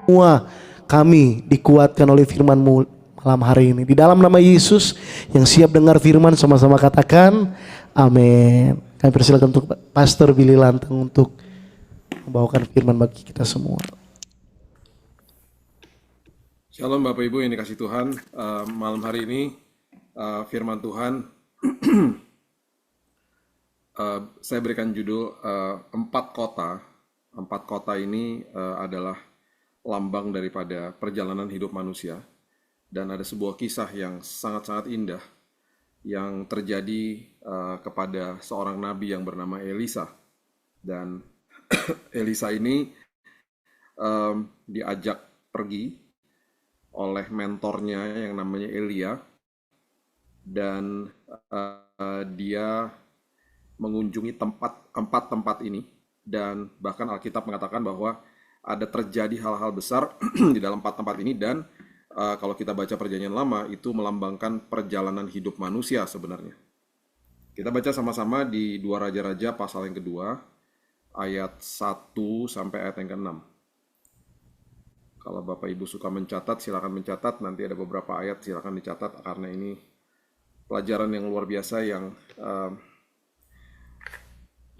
Semua kami dikuatkan oleh firman-Mu malam hari ini. Di dalam nama Yesus yang siap dengar firman, sama-sama katakan amin. Kami persilakan untuk Pastor Billy Lantang untuk membawakan firman bagi kita semua. Shalom Bapak Ibu yang dikasih Tuhan. Malam hari ini firman Tuhan saya berikan judul empat kota. Empat kota ini adalah lambang daripada perjalanan hidup manusia, dan ada sebuah kisah yang sangat-sangat indah yang terjadi kepada seorang nabi yang bernama Elisa. Dan Elisa ini diajak pergi oleh mentornya yang namanya Elia, dan dia mengunjungi empat tempat ini, dan bahkan Alkitab mengatakan bahwa ada terjadi hal-hal besar di dalam empat tempat ini. Dan kalau kita baca Perjanjian Lama, itu melambangkan perjalanan hidup manusia sebenarnya. Kita baca sama-sama di 2 Raja-Raja pasal yang kedua, ayat 1 sampai ayat yang ke-6. Kalau Bapak Ibu suka mencatat, silakan mencatat. Nanti ada beberapa ayat, silakan dicatat, karena ini pelajaran yang luar biasa yang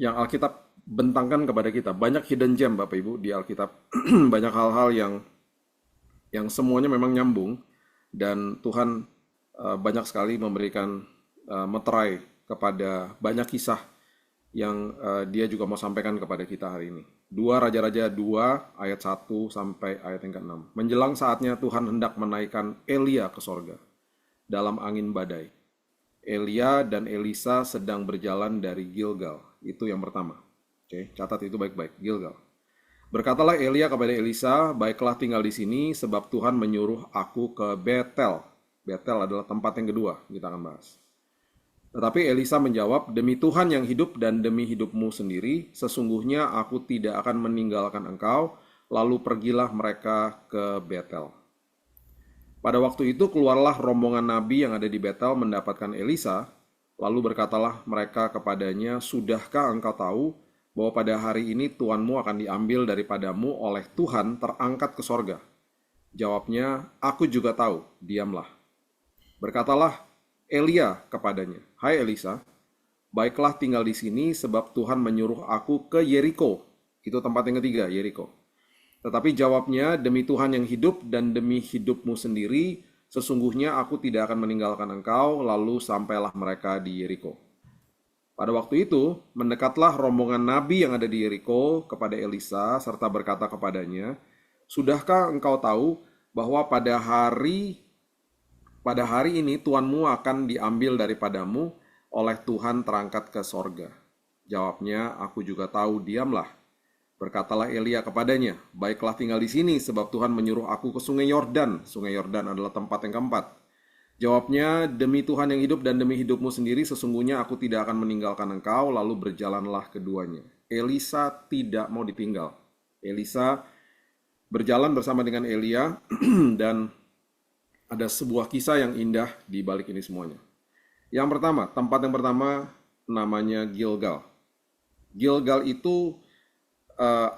Alkitab bentangkan kepada kita. Banyak hidden gem Bapak Ibu di Alkitab. Banyak hal-hal yang semuanya memang nyambung, dan Tuhan banyak sekali memberikan meterai kepada banyak kisah yang dia juga mau sampaikan kepada kita hari ini. 2 Raja-Raja 2 ayat 1 sampai ayat yang ke-6. Menjelang saatnya Tuhan hendak menaikkan Elia ke sorga dalam angin badai. Elia dan Elisa sedang berjalan dari Gilgal. Itu yang pertama. Oke, catat itu baik-baik, Gilgal. Berkatalah Elia kepada Elisa, baiklah tinggal di sini sebab Tuhan menyuruh aku ke Betel. Betel adalah tempat yang kedua, kita akan bahas. Tetapi Elisa menjawab, demi Tuhan yang hidup dan demi hidupmu sendiri, sesungguhnya aku tidak akan meninggalkan engkau. Lalu pergilah mereka ke Betel. Pada waktu itu keluarlah rombongan nabi yang ada di Betel mendapatkan Elisa. Lalu berkatalah mereka kepadanya, sudahkah engkau tahu bahwa pada hari ini tuanmu akan diambil daripadamu oleh Tuhan terangkat ke sorga? Jawabnya, aku juga tahu, diamlah. Berkatalah Elia kepadanya, hai Elisa, baiklah tinggal di sini sebab Tuhan menyuruh aku ke Yeriko. Itu tempat yang ketiga, Yeriko. Tetapi jawabnya, demi Tuhan yang hidup dan demi hidupmu sendiri, sesungguhnya aku tidak akan meninggalkan engkau. Lalu sampailah mereka di Yeriko. Pada waktu itu, mendekatlah rombongan nabi yang ada di Yeriko kepada Elisa, serta berkata kepadanya, sudahkah engkau tahu bahwa pada hari ini tuanmu akan diambil daripadamu oleh Tuhan terangkat ke sorga? Jawabnya, aku juga tahu, diamlah. Berkatalah Elia kepadanya, baiklah tinggal di sini sebab Tuhan menyuruh aku ke sungai Yordan. Sungai Yordan adalah tempat yang keempat. Jawabnya, demi Tuhan yang hidup dan demi hidupmu sendiri, sesungguhnya aku tidak akan meninggalkan engkau. Lalu berjalanlah keduanya. Elisa tidak mau ditinggal. Elisa berjalan bersama dengan Elia dan ada sebuah kisah yang indah di balik ini semuanya. Yang pertama, tempat yang pertama namanya Gilgal. Gilgal itu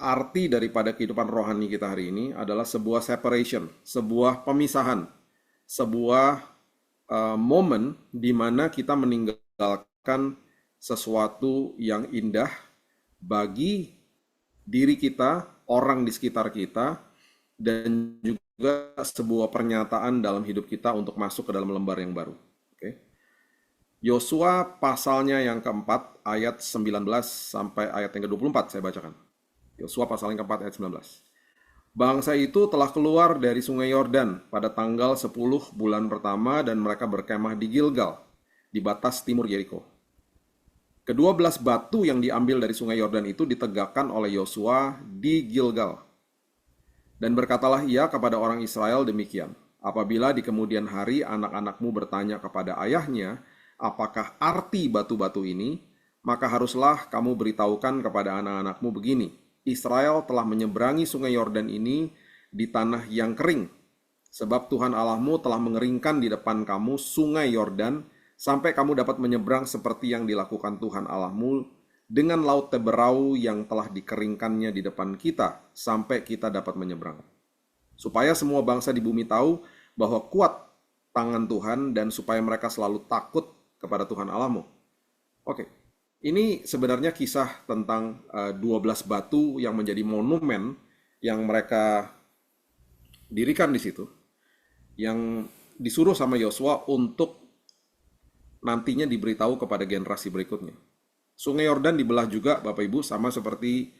arti daripada kehidupan rohani kita hari ini adalah sebuah separation, sebuah pemisahan, sebuah momen di mana kita meninggalkan sesuatu yang indah bagi diri kita, orang di sekitar kita, dan juga sebuah pernyataan dalam hidup kita untuk masuk ke dalam lembar yang baru. Oke. Yosua pasalnya yang keempat, ayat 19 sampai ayat yang ke-24 saya bacakan. Yosua pasal yang keempat, ayat 19. Bangsa itu telah keluar dari sungai Yordan pada tanggal 10 bulan pertama dan mereka berkemah di Gilgal, di batas timur Yeriko. Ke-12 batu yang diambil dari sungai Yordan itu ditegakkan oleh Yosua di Gilgal. Dan berkatalah ia kepada orang Israel demikian, apabila di kemudian hari anak-anakmu bertanya kepada ayahnya, apakah arti batu-batu ini, maka haruslah kamu beritahukan kepada anak-anakmu begini, Israel telah menyeberangi sungai Yordan ini di tanah yang kering, sebab Tuhan Allahmu telah mengeringkan di depan kamu sungai Yordan, sampai kamu dapat menyeberang seperti yang dilakukan Tuhan Allahmu dengan laut Teberau yang telah dikeringkannya di depan kita, sampai kita dapat menyeberang. supaya semua bangsa di bumi tahu bahwa kuat tangan Tuhan dan supaya mereka selalu takut kepada Tuhan Allahmu. Oke, ini sebenarnya kisah tentang 12 batu yang menjadi monumen yang mereka dirikan di situ, yang disuruh sama Yosua untuk nantinya diberitahu kepada generasi berikutnya. Sungai Yordan dibelah juga, Bapak Ibu, sama seperti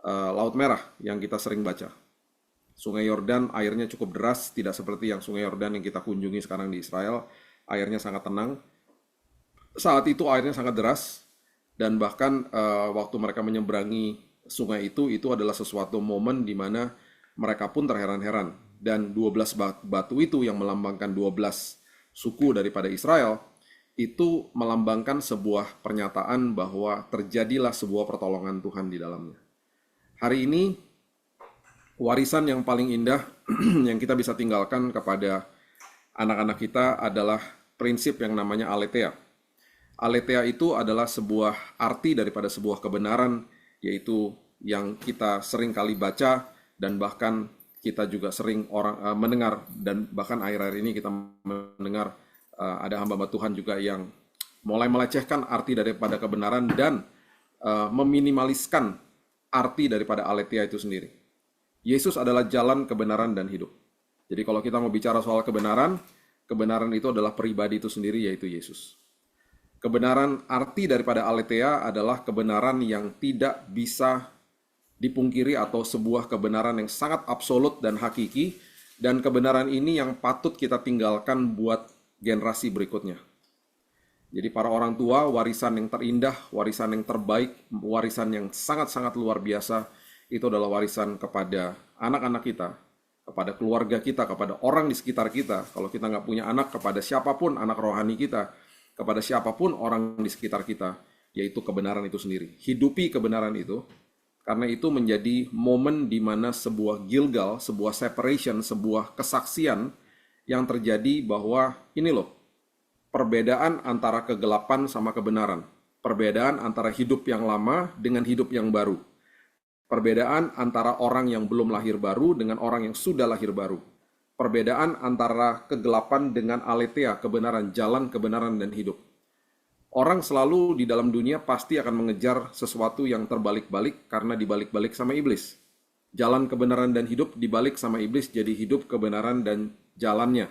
Laut Merah yang kita sering baca. Sungai Yordan airnya cukup deras, tidak seperti yang Sungai Yordan yang kita kunjungi sekarang di Israel. Airnya sangat tenang. Saat itu airnya sangat deras, dan bahkan waktu mereka menyeberangi sungai itu adalah sesuatu momen di mana mereka pun terheran-heran. Dan 12 batu itu yang melambangkan 12 suku daripada Israel, itu melambangkan sebuah pernyataan bahwa terjadilah sebuah pertolongan Tuhan di dalamnya. Hari ini, warisan yang paling indah yang kita bisa tinggalkan kepada anak-anak kita adalah prinsip yang namanya aletheia. Aletheia itu adalah sebuah arti daripada sebuah kebenaran, yaitu yang kita sering kali baca dan bahkan kita juga sering mendengar, dan bahkan akhir-akhir ini kita mendengar ada hamba Tuhan juga yang mulai melecehkan arti daripada kebenaran dan meminimaliskan arti daripada aletheia itu sendiri. Yesus adalah jalan, kebenaran, dan hidup. Jadi kalau kita mau bicara soal kebenaran, kebenaran itu adalah pribadi itu sendiri, yaitu Yesus. Kebenaran, arti daripada aletheia adalah kebenaran yang tidak bisa dipungkiri atau sebuah kebenaran yang sangat absolut dan hakiki, dan kebenaran ini yang patut kita tinggalkan buat generasi berikutnya. Jadi para orang tua, warisan yang terindah, warisan yang terbaik, warisan yang sangat-sangat luar biasa, itu adalah warisan kepada anak-anak kita, kepada keluarga kita, kepada orang di sekitar kita. Kalau kita nggak punya anak, kepada siapapun anak rohani kita, kepada siapapun orang di sekitar kita, yaitu kebenaran itu sendiri. Hidupi kebenaran itu, karena itu menjadi momen di mana sebuah Gilgal, sebuah separation, sebuah kesaksian yang terjadi bahwa ini loh, perbedaan antara kegelapan sama kebenaran. Perbedaan antara hidup yang lama dengan hidup yang baru. Perbedaan antara orang yang belum lahir baru dengan orang yang sudah lahir baru. Perbedaan antara kegelapan dengan aletheia, kebenaran, jalan, kebenaran, dan hidup. Orang selalu di dalam dunia pasti akan mengejar sesuatu yang terbalik-balik karena dibalik-balik sama iblis. Jalan kebenaran dan hidup dibalik sama iblis jadi hidup, kebenaran, dan jalannya.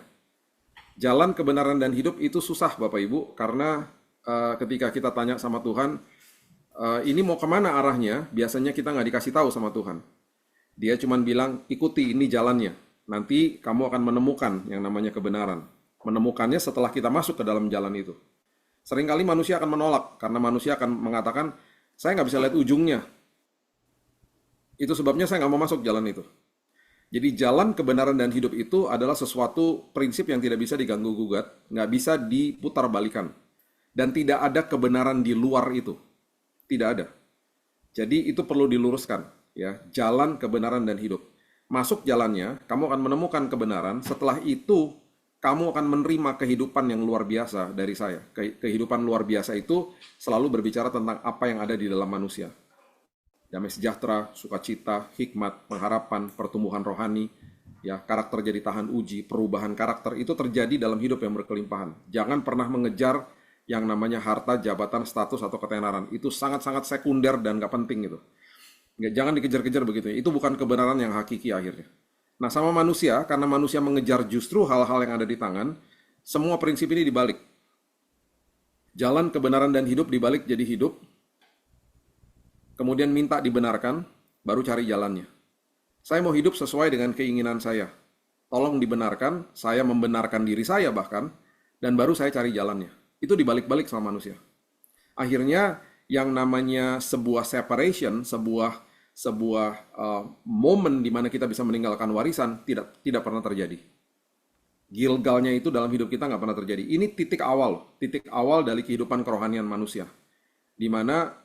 Jalan kebenaran dan hidup itu susah Bapak Ibu, karena ketika kita tanya sama Tuhan, ini mau kemana arahnya, biasanya kita nggak dikasih tahu sama Tuhan. Dia cuma bilang, ikuti ini jalannya. Nanti kamu akan menemukan yang namanya kebenaran. Menemukannya setelah kita masuk ke dalam jalan itu. Seringkali manusia akan menolak, karena manusia akan mengatakan, saya nggak bisa lihat ujungnya. Itu sebabnya saya nggak mau masuk jalan itu. Jadi jalan kebenaran dan hidup itu adalah sesuatu prinsip yang tidak bisa diganggu-gugat, nggak bisa diputar-balikan. Dan tidak ada kebenaran di luar itu. Tidak ada. Jadi itu perlu diluruskan. Ya, jalan kebenaran dan hidup. Masuk jalannya, kamu akan menemukan kebenaran. Setelah itu, kamu akan menerima kehidupan yang luar biasa dari saya. Kehidupan luar biasa itu selalu berbicara tentang apa yang ada di dalam manusia. Damai sejahtera, sukacita, hikmat, pengharapan, pertumbuhan rohani, ya, karakter jadi tahan uji, perubahan karakter itu terjadi dalam hidup yang berkelimpahan. Jangan pernah mengejar yang namanya harta, jabatan, status, atau ketenaran. Itu sangat-sangat sekunder dan nggak penting itu. Jangan dikejar-kejar begitu. Itu bukan kebenaran yang hakiki akhirnya. Nah, sama manusia, karena manusia mengejar justru hal-hal yang ada di tangan, semua prinsip ini dibalik. Jalan kebenaran dan hidup dibalik jadi hidup, kemudian minta dibenarkan, baru cari jalannya. Saya mau hidup sesuai dengan keinginan saya. Tolong dibenarkan, saya membenarkan diri saya bahkan, dan baru saya cari jalannya. Itu dibalik-balik sama manusia. Akhirnya, yang namanya sebuah separation, sebuah momen di mana kita bisa meninggalkan warisan, tidak pernah terjadi. Gilgalnya itu dalam hidup kita nggak pernah terjadi. Ini titik awal dari kehidupan kerohanian manusia. Di mana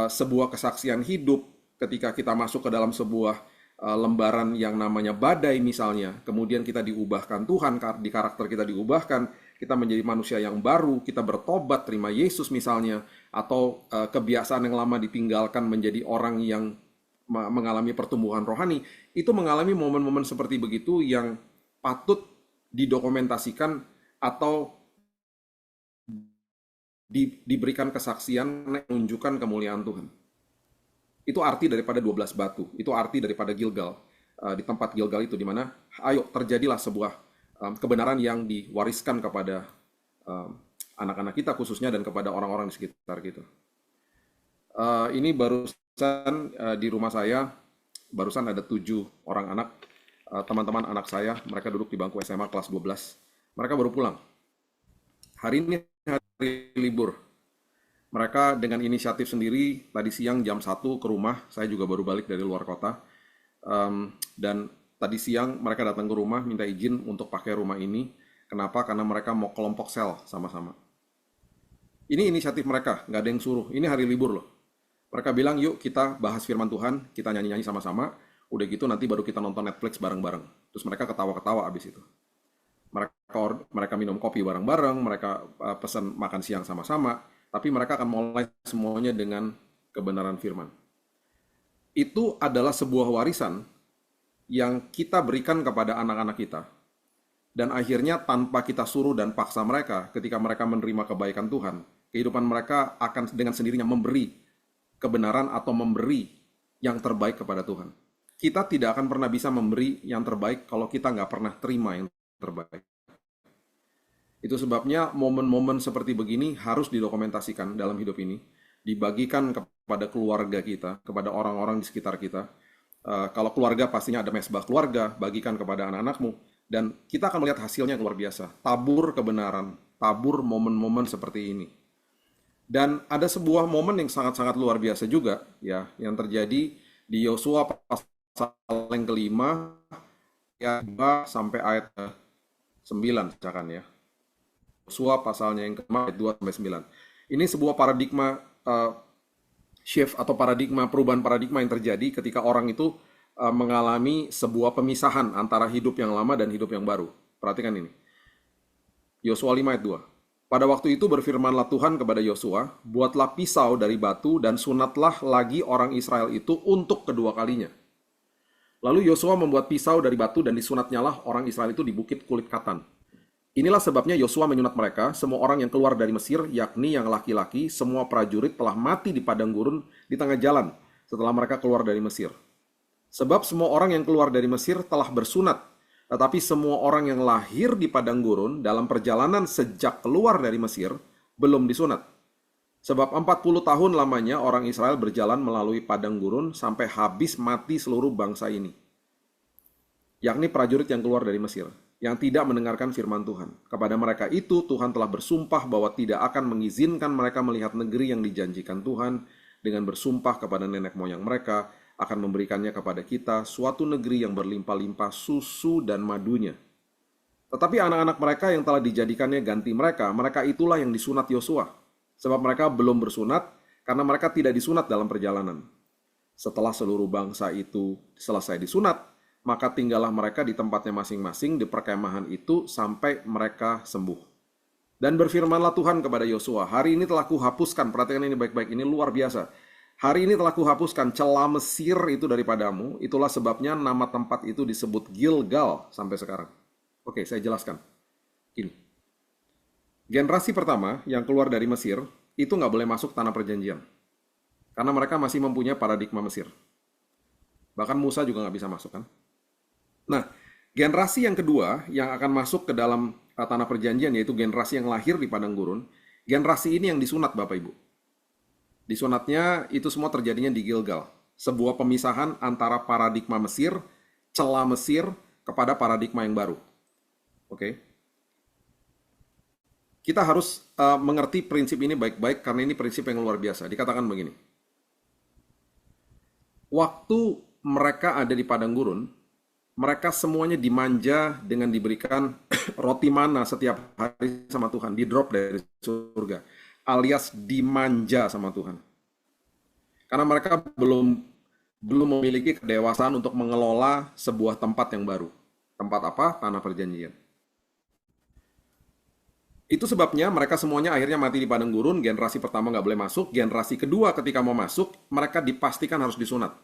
sebuah kesaksian hidup ketika kita masuk ke dalam sebuah lembaran yang namanya badai misalnya, kemudian kita diubahkan Tuhan, di karakter kita diubahkan, kita menjadi manusia yang baru, kita bertobat, terima Yesus misalnya, atau kebiasaan yang lama ditinggalkan menjadi orang yang mengalami pertumbuhan rohani, itu mengalami momen-momen seperti begitu yang patut didokumentasikan atau diberikan kesaksian menunjukkan kemuliaan Tuhan. Itu arti daripada 12 batu, itu arti daripada Gilgal. Di tempat Gilgal itu, di mana ayo terjadilah sebuah kebenaran yang diwariskan kepada anak-anak kita khususnya dan kepada orang-orang di sekitar kita. Ini barusan di rumah saya, barusan ada 7 orang anak, teman-teman anak saya, mereka duduk di bangku SMA kelas 12. Mereka baru pulang. Hari ini hari libur. Mereka dengan inisiatif sendiri, tadi siang jam 1 ke rumah, saya juga baru balik dari luar kota. Dan tadi siang mereka datang ke rumah, minta izin untuk pakai rumah ini. Kenapa? Karena mereka mau kelompok sel sama-sama. Ini inisiatif mereka, nggak ada yang suruh. Ini hari libur loh. Mereka bilang, yuk kita bahas firman Tuhan, kita nyanyi-nyanyi sama-sama. Udah gitu nanti baru kita nonton Netflix bareng-bareng. Terus mereka ketawa-ketawa abis itu. Mereka minum kopi bareng-bareng, mereka pesan makan siang sama-sama, tapi mereka akan mulai semuanya dengan kebenaran firman. Itu adalah sebuah warisan yang kita berikan kepada anak-anak kita. Dan akhirnya tanpa kita suruh dan paksa mereka, ketika mereka menerima kebaikan Tuhan, kehidupan mereka akan dengan sendirinya memberi kebenaran atau memberi yang terbaik kepada Tuhan. Kita tidak akan pernah bisa memberi yang terbaik kalau kita nggak pernah terima yang terbaik. Itu sebabnya momen-momen seperti begini harus didokumentasikan dalam hidup ini, dibagikan kepada keluarga kita, kepada orang-orang di sekitar kita. Kalau keluarga pastinya ada mesbah keluarga, bagikan kepada anak-anakmu, dan kita akan melihat hasilnya yang luar biasa. Tabur kebenaran, tabur momen-momen seperti ini. Dan ada sebuah momen yang sangat-sangat luar biasa juga, ya, yang terjadi di Yosua pasal yang kelima, ayat 2 sampai ayat 9, misalkan ya. Yosua pasalnya yang kelima, ayat 2 sampai 9. Ini sebuah paradigma shift atau perubahan paradigma yang terjadi ketika orang itu mengalami sebuah pemisahan antara hidup yang lama dan hidup yang baru. Perhatikan ini. Yosua 5 ayat 2. Pada waktu itu berfirmanlah Tuhan kepada Yosua, buatlah pisau dari batu dan sunatlah lagi orang Israel itu untuk kedua kalinya. Lalu Yosua membuat pisau dari batu dan disunatnyalah orang Israel itu di bukit kulit katan. Inilah sebabnya Yosua menyunat mereka, semua orang yang keluar dari Mesir, yakni yang laki-laki, semua prajurit telah mati di padang gurun di tengah jalan setelah mereka keluar dari Mesir. Sebab semua orang yang keluar dari Mesir telah bersunat, tetapi semua orang yang lahir di padang gurun dalam perjalanan sejak keluar dari Mesir belum disunat. Sebab 40 tahun lamanya orang Israel berjalan melalui padang gurun sampai habis mati seluruh bangsa ini. Yakni prajurit yang keluar dari Mesir, yang tidak mendengarkan firman Tuhan. Kepada mereka itu Tuhan telah bersumpah bahwa tidak akan mengizinkan mereka melihat negeri yang dijanjikan Tuhan, dengan bersumpah kepada nenek moyang mereka, akan memberikannya kepada kita suatu negeri yang berlimpah-limpah susu dan madunya. Tetapi anak-anak mereka yang telah dijadikannya ganti mereka itulah yang disunat Yosua. Sebab mereka belum bersunat karena mereka tidak disunat dalam perjalanan. Setelah seluruh bangsa itu selesai disunat, maka tinggallah mereka di tempatnya masing-masing di perkemahan itu sampai mereka sembuh. Dan berfirmanlah Tuhan kepada Yosua, hari ini telah kuhapuskan, perhatikan ini baik-baik, ini luar biasa. Hari ini telah kuhapuskan celah Mesir itu daripadamu, itulah sebabnya nama tempat itu disebut Gilgal sampai sekarang. Oke, saya jelaskan. Gini. Generasi pertama yang keluar dari Mesir, itu nggak boleh masuk tanah perjanjian. Karena mereka masih mempunyai paradigma Mesir. Bahkan Musa juga nggak bisa masuk kan. Nah, generasi yang kedua yang akan masuk ke dalam tanah perjanjian, yaitu generasi yang lahir di padang gurun, generasi ini yang disunat Bapak Ibu. Disunatnya itu semua terjadinya di Gilgal. Sebuah pemisahan antara paradigma Mesir, celah Mesir, kepada paradigma yang baru. Oke. Kita harus mengerti prinsip ini baik-baik karena ini prinsip yang luar biasa. Dikatakan begini. Waktu mereka ada di padang gurun, mereka semuanya dimanja dengan diberikan roti mana setiap hari sama Tuhan, di drop dari surga, alias dimanja sama Tuhan. Karena mereka belum memiliki kedewasaan untuk mengelola sebuah tempat yang baru. Tempat apa? Tanah perjanjian. Itu sebabnya mereka semuanya akhirnya mati di padang gurun. Generasi pertama nggak boleh masuk. Generasi kedua ketika mau masuk, mereka dipastikan harus disunat.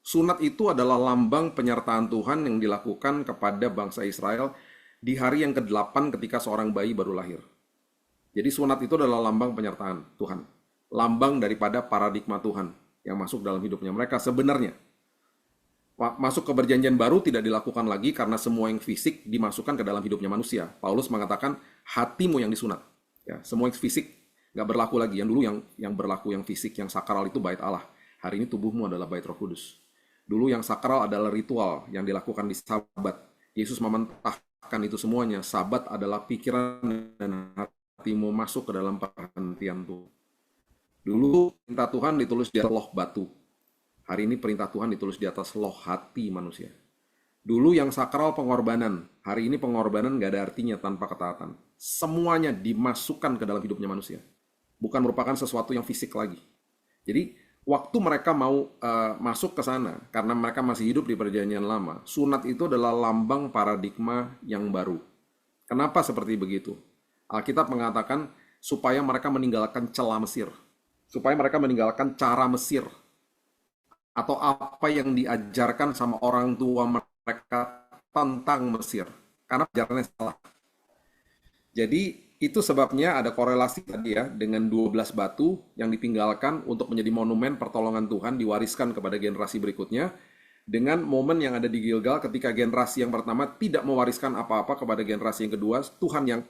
Sunat itu adalah lambang penyertaan Tuhan yang dilakukan kepada bangsa Israel di hari yang ke-8 ketika seorang bayi baru lahir. Jadi sunat itu adalah lambang penyertaan Tuhan. Lambang daripada paradigma Tuhan yang masuk dalam hidupnya mereka sebenarnya. Masuk ke perjanjian baru tidak dilakukan lagi karena semua yang fisik dimasukkan ke dalam hidupnya manusia. Paulus mengatakan hatimu yang disunat. Ya, semua yang fisik nggak berlaku lagi. Yang dulu yang berlaku yang fisik, yang sakral itu bait Allah. Hari ini tubuhmu adalah bait Roh Kudus. Dulu yang sakral adalah ritual yang dilakukan di Sabat. Yesus mementahkan itu semuanya. Sabat adalah pikiran dan hatimu masuk ke dalam perhentian Tuhan. Dulu perintah Tuhan ditulis di atas loh batu. Hari ini perintah Tuhan ditulis di atas loh hati manusia. Dulu yang sakral pengorbanan. Hari ini pengorbanan nggak ada artinya tanpa ketaatan. Semuanya dimasukkan ke dalam hidupnya manusia. Bukan merupakan sesuatu yang fisik lagi. Jadi waktu mereka mau masuk ke sana, karena mereka masih hidup di perjanjian lama, sunat itu adalah lambang paradigma yang baru. Kenapa seperti begitu? Alkitab mengatakan supaya mereka meninggalkan celah Mesir. Supaya mereka meninggalkan cara Mesir. Atau apa yang diajarkan sama orang tua mereka tentang Mesir. Karena ajarannya salah. Jadi itu sebabnya ada korelasi tadi ya dengan 12 batu yang ditinggalkan untuk menjadi monumen pertolongan Tuhan diwariskan kepada generasi berikutnya dengan momen yang ada di Gilgal ketika generasi yang pertama tidak mewariskan apa-apa kepada generasi yang kedua, Tuhan yang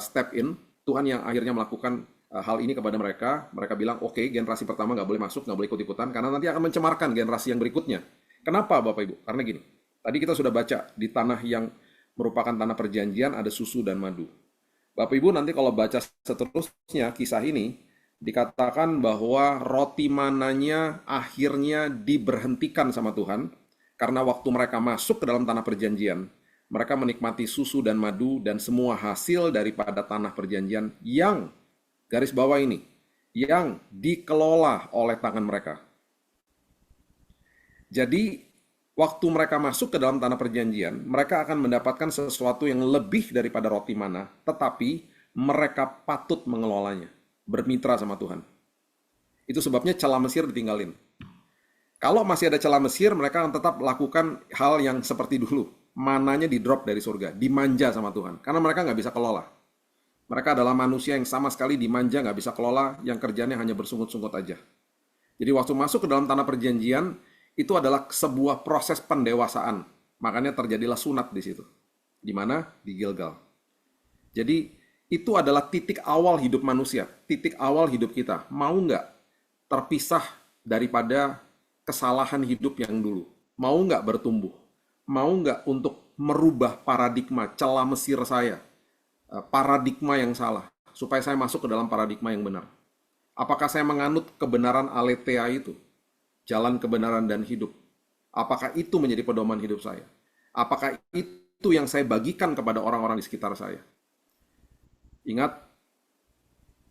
step in, Tuhan yang akhirnya melakukan hal ini kepada mereka. Mereka bilang, oke, generasi pertama nggak boleh masuk, nggak boleh ikut-ikutan karena nanti akan mencemarkan generasi yang berikutnya. Kenapa Bapak Ibu? Karena gini, tadi kita sudah baca di tanah yang merupakan tanah perjanjian ada susu dan madu. Bapak Ibu nanti kalau baca seterusnya kisah ini, dikatakan bahwa roti mananya akhirnya diberhentikan sama Tuhan, karena waktu mereka masuk ke dalam tanah perjanjian, mereka menikmati susu dan madu dan semua hasil daripada tanah perjanjian yang, garis bawah ini, yang dikelola oleh tangan mereka. Jadi, waktu mereka masuk ke dalam tanah perjanjian, mereka akan mendapatkan sesuatu yang lebih daripada roti mana, tetapi mereka patut mengelolanya, bermitra sama Tuhan. Itu sebabnya celah Mesir ditinggalin. Kalau masih ada celah Mesir, mereka akan tetap lakukan hal yang seperti dulu. Mananya di-drop dari surga, dimanja sama Tuhan. Karena mereka nggak bisa kelola. Mereka adalah manusia yang sama sekali dimanja, nggak bisa kelola, yang kerjanya hanya bersungut-sungut aja. Jadi waktu masuk ke dalam tanah perjanjian, itu adalah sebuah proses pendewasaan. Makanya terjadilah sunat di situ. Di mana? Di Gilgal. Jadi itu adalah titik awal hidup manusia. Titik awal hidup kita. Mau nggak terpisah daripada kesalahan hidup yang dulu? Mau nggak bertumbuh? Mau nggak untuk merubah paradigma celah Mesir saya? Paradigma yang salah. Supaya saya masuk ke dalam paradigma yang benar. Apakah saya menganut kebenaran aletheia itu? Jalan kebenaran dan hidup. Apakah itu menjadi pedoman hidup saya? Apakah itu yang saya bagikan kepada orang-orang di sekitar saya? Ingat,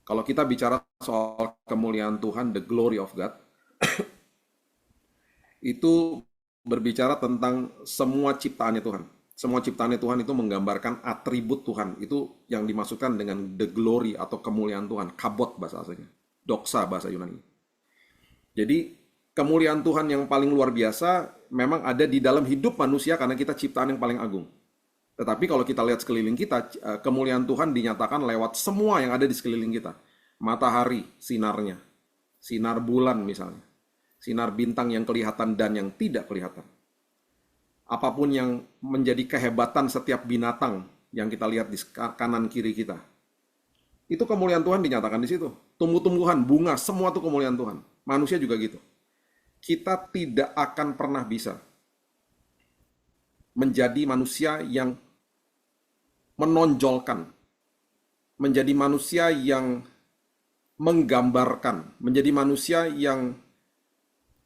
kalau kita bicara soal kemuliaan Tuhan, the glory of God, itu berbicara tentang semua ciptaannya Tuhan. Semua ciptaannya Tuhan itu menggambarkan atribut Tuhan. Itu yang dimaksudkan dengan the glory atau kemuliaan Tuhan. Kabot bahasa aslinya. Doksa bahasa Yunani. Jadi, kemuliaan Tuhan yang paling luar biasa memang ada di dalam hidup manusia karena kita ciptaan yang paling agung. Tetapi kalau kita lihat sekeliling kita, kemuliaan Tuhan dinyatakan lewat semua yang ada di sekeliling kita. Matahari, sinarnya. Sinar bulan misalnya. Sinar bintang yang kelihatan dan yang tidak kelihatan. Apapun yang menjadi kehebatan setiap binatang yang kita lihat di kanan kiri kita. Itu kemuliaan Tuhan dinyatakan di situ. Tumbuh-tumbuhan, bunga, semua itu kemuliaan Tuhan. Manusia juga gitu. Kita tidak akan pernah bisa menjadi manusia yang menonjolkan, menjadi manusia yang menggambarkan, menjadi manusia yang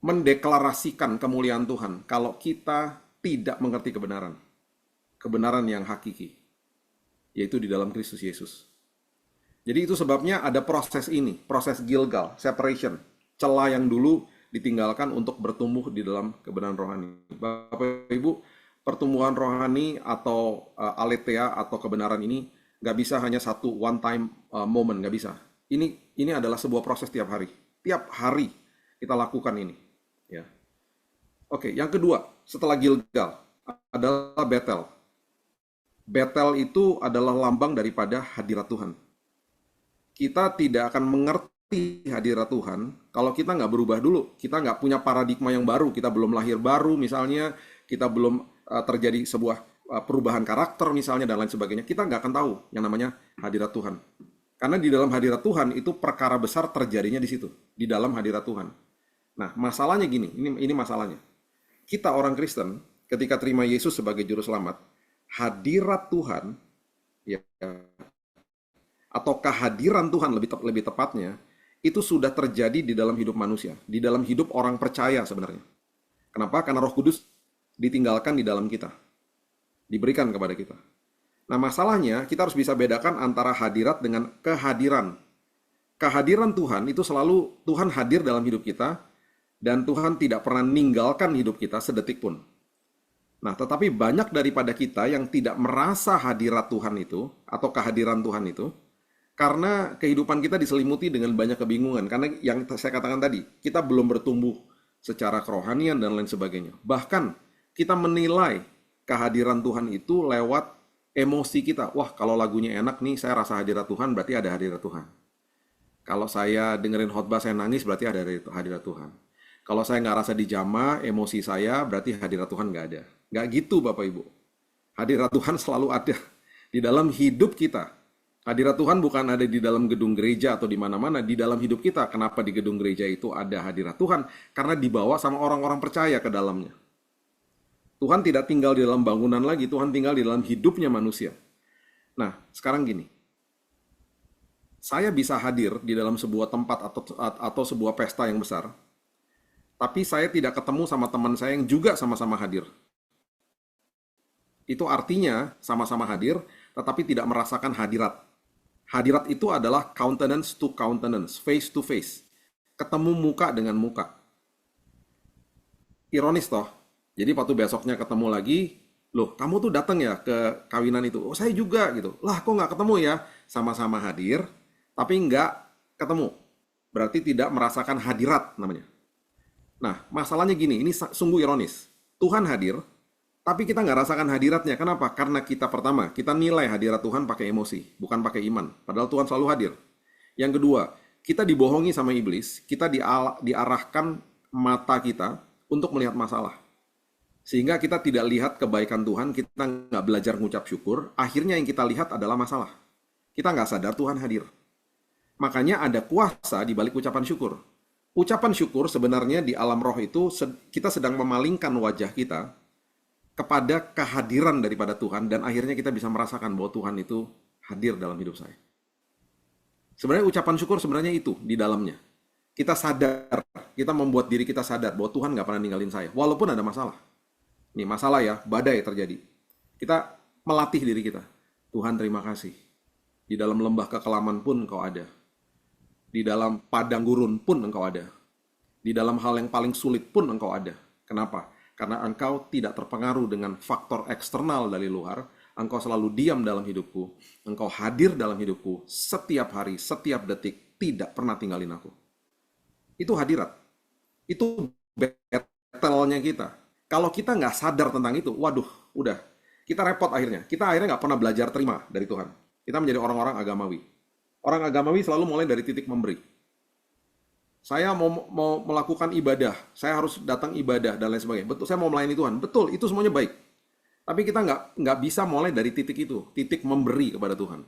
mendeklarasikan kemuliaan Tuhan kalau kita tidak mengerti kebenaran. Kebenaran yang hakiki, yaitu di dalam Kristus Yesus. Jadi itu sebabnya ada proses ini, proses Gilgal, separation, celah yang dulu ditinggalkan untuk bertumbuh di dalam kebenaran rohani. Bapak Ibu, pertumbuhan rohani atau aletheia atau kebenaran ini nggak bisa hanya satu one time moment, nggak bisa. Ini adalah sebuah proses tiap hari. Tiap hari kita lakukan ini. Ya. Oke, yang kedua, setelah Gilgal adalah Betel. Betel itu adalah lambang daripada hadirat Tuhan. Kita tidak akan mengerti hadirat Tuhan kalau kita nggak berubah dulu. Kita nggak punya paradigma yang baru. Kita belum lahir baru misalnya. Kita belum terjadi sebuah perubahan karakter misalnya dan lain sebagainya. Kita nggak akan tahu yang namanya hadirat Tuhan. Karena di dalam hadirat Tuhan itu perkara besar terjadinya di situ. Di dalam hadirat Tuhan. Nah, masalahnya gini. Ini masalahnya. Kita orang Kristen ketika terima Yesus sebagai juru selamat, hadirat Tuhan ya, atau kehadiran Tuhan lebih tepatnya itu sudah terjadi di dalam hidup manusia, di dalam hidup orang percaya sebenarnya. Kenapa? Karena Roh Kudus ditinggalkan di dalam kita, diberikan kepada kita. Nah, masalahnya kita harus bisa bedakan antara hadirat dengan kehadiran. Kehadiran Tuhan itu selalu Tuhan hadir dalam hidup kita dan Tuhan tidak pernah meninggalkan hidup kita sedetik pun. Nah, tetapi banyak daripada kita yang tidak merasa hadirat Tuhan itu atau kehadiran Tuhan itu karena kehidupan kita diselimuti dengan banyak kebingungan. Karena yang saya katakan tadi, kita belum bertumbuh secara kerohanian dan lain sebagainya. Bahkan kita menilai kehadiran Tuhan itu lewat emosi kita. Wah, kalau lagunya enak nih, saya rasa hadirat Tuhan, berarti ada hadirat Tuhan. Kalau saya dengerin khotbah, saya nangis, berarti ada hadirat Tuhan. Kalau saya nggak rasa dijamah, emosi saya, berarti hadirat Tuhan nggak ada. Nggak gitu Bapak Ibu. Hadirat Tuhan selalu ada di dalam hidup kita. Hadirat Tuhan bukan ada di dalam gedung gereja atau di mana-mana, di dalam hidup kita. Kenapa di gedung gereja itu ada hadirat Tuhan? Karena dibawa sama orang-orang percaya ke dalamnya. Tuhan tidak tinggal di dalam bangunan lagi, Tuhan tinggal di dalam hidupnya manusia. Nah, sekarang gini. Saya bisa hadir di dalam sebuah tempat atau sebuah pesta yang besar, tapi saya tidak ketemu sama teman saya yang juga sama-sama hadir. Itu artinya sama-sama hadir, tetapi tidak merasakan hadirat. Hadirat itu adalah countenance to countenance, face to face. Ketemu muka dengan muka. Ironis toh. Jadi waktu besoknya ketemu lagi, loh kamu tuh datang ya ke kawinan itu? Oh saya juga gitu. Lah kok nggak ketemu ya? Sama-sama hadir, tapi nggak ketemu. Berarti tidak merasakan hadirat namanya. Nah masalahnya gini, ini sungguh ironis. Tuhan hadir, tapi kita nggak rasakan hadiratnya. Kenapa? Karena kita pertama, kita nilai hadirat Tuhan pakai emosi, bukan pakai iman. Padahal Tuhan selalu hadir. Yang kedua, kita dibohongi sama iblis, kita diarahkan mata kita untuk melihat masalah. Sehingga kita tidak lihat kebaikan Tuhan, kita nggak belajar mengucap syukur, akhirnya yang kita lihat adalah masalah. Kita nggak sadar Tuhan hadir. Makanya ada kuasa di balik ucapan syukur. Ucapan syukur sebenarnya di alam roh itu, kita sedang memalingkan wajah kita kepada kehadiran daripada Tuhan, dan akhirnya kita bisa merasakan bahwa Tuhan itu hadir dalam hidup saya. Sebenarnya ucapan syukur sebenarnya itu di dalamnya. Kita sadar, kita membuat diri kita sadar bahwa Tuhan nggak pernah ninggalin saya, walaupun ada masalah. Ini masalah ya, badai terjadi. Kita melatih diri kita. Tuhan terima kasih. Di dalam lembah kekelaman pun Engkau ada. Di dalam padang gurun pun Engkau ada. Di dalam hal yang paling sulit pun Engkau ada. Kenapa? Karena Engkau tidak terpengaruh dengan faktor eksternal dari luar. Engkau selalu diam dalam hidupku. Engkau hadir dalam hidupku setiap hari, setiap detik. Tidak pernah tinggalin aku. Itu hadirat. Itu battle-nya kita. Kalau kita nggak sadar tentang itu, waduh, udah. Kita repot akhirnya. Kita akhirnya nggak pernah belajar terima dari Tuhan. Kita menjadi orang-orang agamawi. Orang agamawi selalu mulai dari titik memberi. Saya mau melakukan ibadah, saya harus datang ibadah dan lain sebagainya. Betul, saya mau melayani Tuhan. Betul, itu semuanya baik. Tapi kita nggak bisa mulai dari titik itu, titik memberi kepada Tuhan.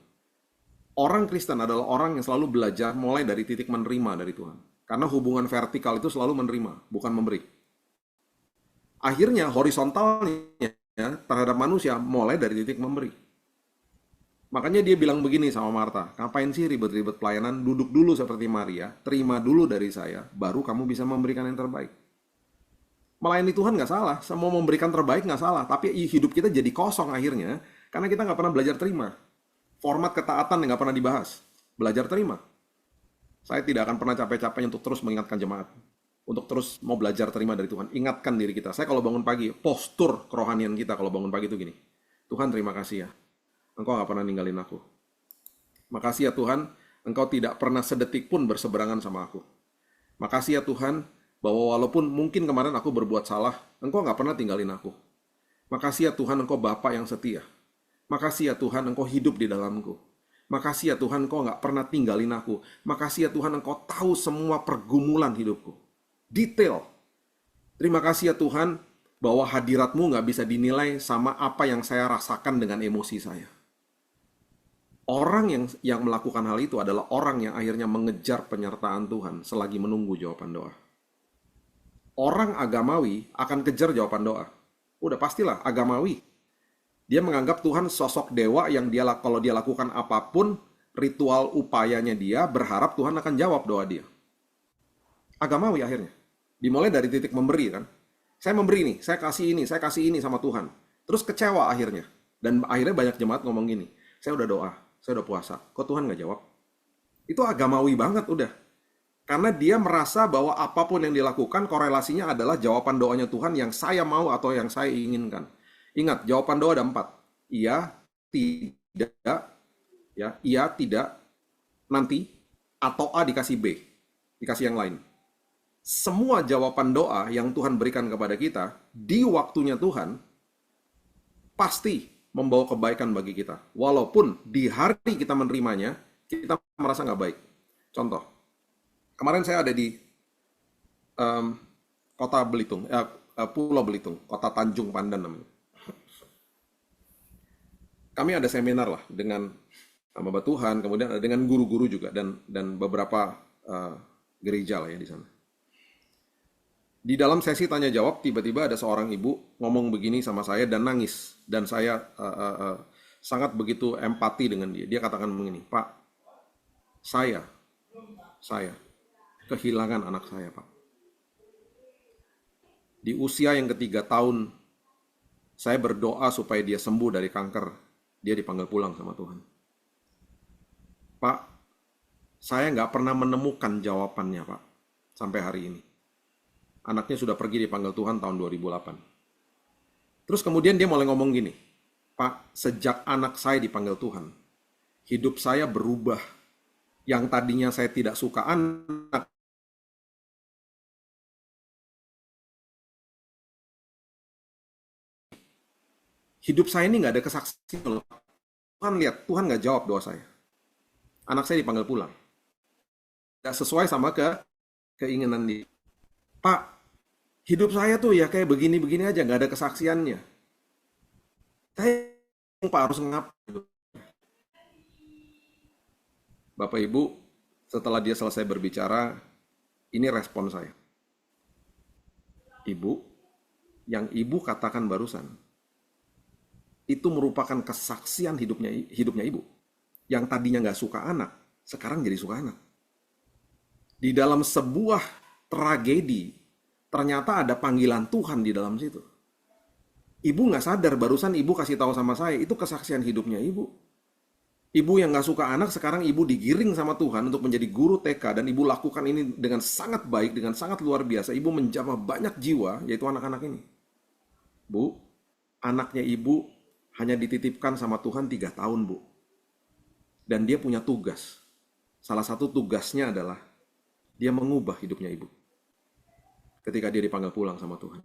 Orang Kristen adalah orang yang selalu belajar mulai dari titik menerima dari Tuhan. Karena hubungan vertikal itu selalu menerima, bukan memberi. Akhirnya horizontalnya terhadap manusia mulai dari titik memberi. Makanya dia bilang begini sama Marta, ngapain sih ribet-ribet pelayanan, duduk dulu seperti Maria, terima dulu dari saya, baru kamu bisa memberikan yang terbaik. Melayani Tuhan nggak salah, semua memberikan terbaik nggak salah, tapi hidup kita jadi kosong akhirnya, karena kita nggak pernah belajar terima. Format ketaatan yang nggak pernah dibahas, belajar terima. Saya tidak akan pernah capek-capeknya untuk terus mengingatkan jemaat. Untuk terus mau belajar terima dari Tuhan. Ingatkan diri kita. Saya kalau bangun pagi, postur kerohanian kita kalau bangun pagi itu gini. Tuhan terima kasih ya. Engkau gak pernah ninggalin aku. Makasih ya Tuhan, Engkau tidak pernah sedetik pun berseberangan sama aku. Makasih ya Tuhan, bahwa walaupun mungkin kemarin aku berbuat salah, Engkau nggak pernah tinggalin aku. Makasih ya Tuhan, Engkau Bapa yang setia. Makasih ya Tuhan, Engkau hidup di dalamku. Makasih ya Tuhan, Engkau nggak pernah tinggalin aku. Makasih ya Tuhan, Engkau tahu semua pergumulan hidupku. Detail. Terima kasih ya Tuhan, bahwa hadirat-Mu nggak bisa dinilai sama apa yang saya rasakan dengan emosi saya. Orang yang melakukan hal itu adalah orang yang akhirnya mengejar penyertaan Tuhan selagi menunggu jawaban doa. Orang agamawi akan kejar jawaban doa. Udah pastilah agamawi. Dia menganggap Tuhan sosok dewa yang kalau dia lakukan apapun, ritual upayanya dia berharap Tuhan akan jawab doa dia. Agamawi akhirnya. Dimulai dari titik memberi kan. Saya memberi nih, saya kasih ini sama Tuhan. Terus kecewa akhirnya. Dan akhirnya banyak jemaat ngomong gini, saya udah doa, saya udah puasa, kok Tuhan nggak jawab? Itu agamawi banget udah. Karena dia merasa bahwa apapun yang dilakukan korelasinya adalah jawaban doanya Tuhan yang saya mau atau yang saya inginkan. Ingat, jawaban doa ada 4. Iya, tidak, ya, iya, tidak, nanti, atau A dikasih B, dikasih yang lain. Semua jawaban doa yang Tuhan berikan kepada kita di waktunya Tuhan pasti membawa kebaikan bagi kita. Walaupun di hari kita menerimanya, kita merasa nggak baik. Contoh, kemarin saya ada di kota Belitung, Pulau Belitung, kota Tanjung Pandan namanya. Kami ada seminar lah dengan hamba Tuhan, kemudian ada dengan guru-guru juga dan beberapa gereja lah ya di sana. Di dalam sesi tanya jawab, tiba-tiba ada seorang ibu ngomong begini sama saya dan nangis. Dan saya sangat begitu empati dengan dia. Dia katakan begini, Pak, saya kehilangan anak saya, Pak. Di usia yang ketiga tahun, saya berdoa supaya dia sembuh dari kanker. Dia dipanggil pulang sama Tuhan. Pak, saya nggak pernah menemukan jawabannya, Pak, sampai hari ini. Anaknya sudah pergi dipanggil Tuhan tahun 2008. Terus kemudian dia mulai ngomong gini, Pak, sejak anak saya dipanggil Tuhan, hidup saya berubah. Yang tadinya saya tidak suka anak, hidup saya ini nggak ada kesaksian. Tuhan lihat, Tuhan nggak jawab doa saya. Anak saya dipanggil pulang. Nggak sesuai sama keinginan dia. Pak, hidup saya tuh ya kayak begini-begini aja, nggak ada kesaksiannya. Saya Pak harus ngapain? Bapak Ibu, setelah dia selesai berbicara, ini respon saya. Ibu, yang Ibu katakan barusan, itu merupakan kesaksian hidupnya Ibu. Yang tadinya nggak suka anak, sekarang jadi suka anak. Di dalam sebuah tragedi, ternyata ada panggilan Tuhan di dalam situ. Ibu nggak sadar, barusan Ibu kasih tahu sama saya, itu kesaksian hidupnya Ibu. Ibu yang nggak suka anak, sekarang Ibu digiring sama Tuhan untuk menjadi guru TK, dan Ibu lakukan ini dengan sangat baik, dengan sangat luar biasa. Ibu menjamah banyak jiwa, yaitu anak-anak ini. Bu, anaknya Ibu hanya dititipkan sama Tuhan 3 tahun, Bu. Dan dia punya tugas. Salah satu tugasnya adalah dia mengubah hidupnya Ibu. Ketika dia dipanggil pulang sama Tuhan.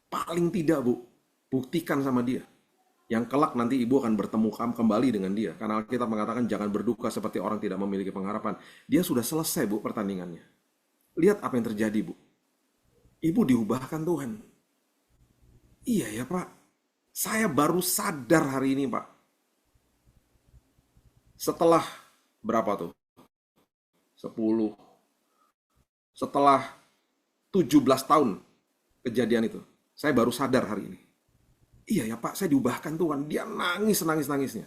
Paling tidak, Bu, buktikan sama dia. Yang kelak nanti Ibu akan bertemu kembali dengan dia. Karena Alkitab mengatakan jangan berduka seperti orang tidak memiliki pengharapan. Dia sudah selesai, Bu, pertandingannya. Lihat apa yang terjadi, Bu. Ibu diubahkan Tuhan. Iya ya, Pak. Saya baru sadar hari ini, Pak. Setelah berapa tuh? 10. Setelah 17 tahun kejadian itu. Saya baru sadar hari ini. Iya ya Pak, saya diubahkan Tuhan. Dia nangis-nangisnya.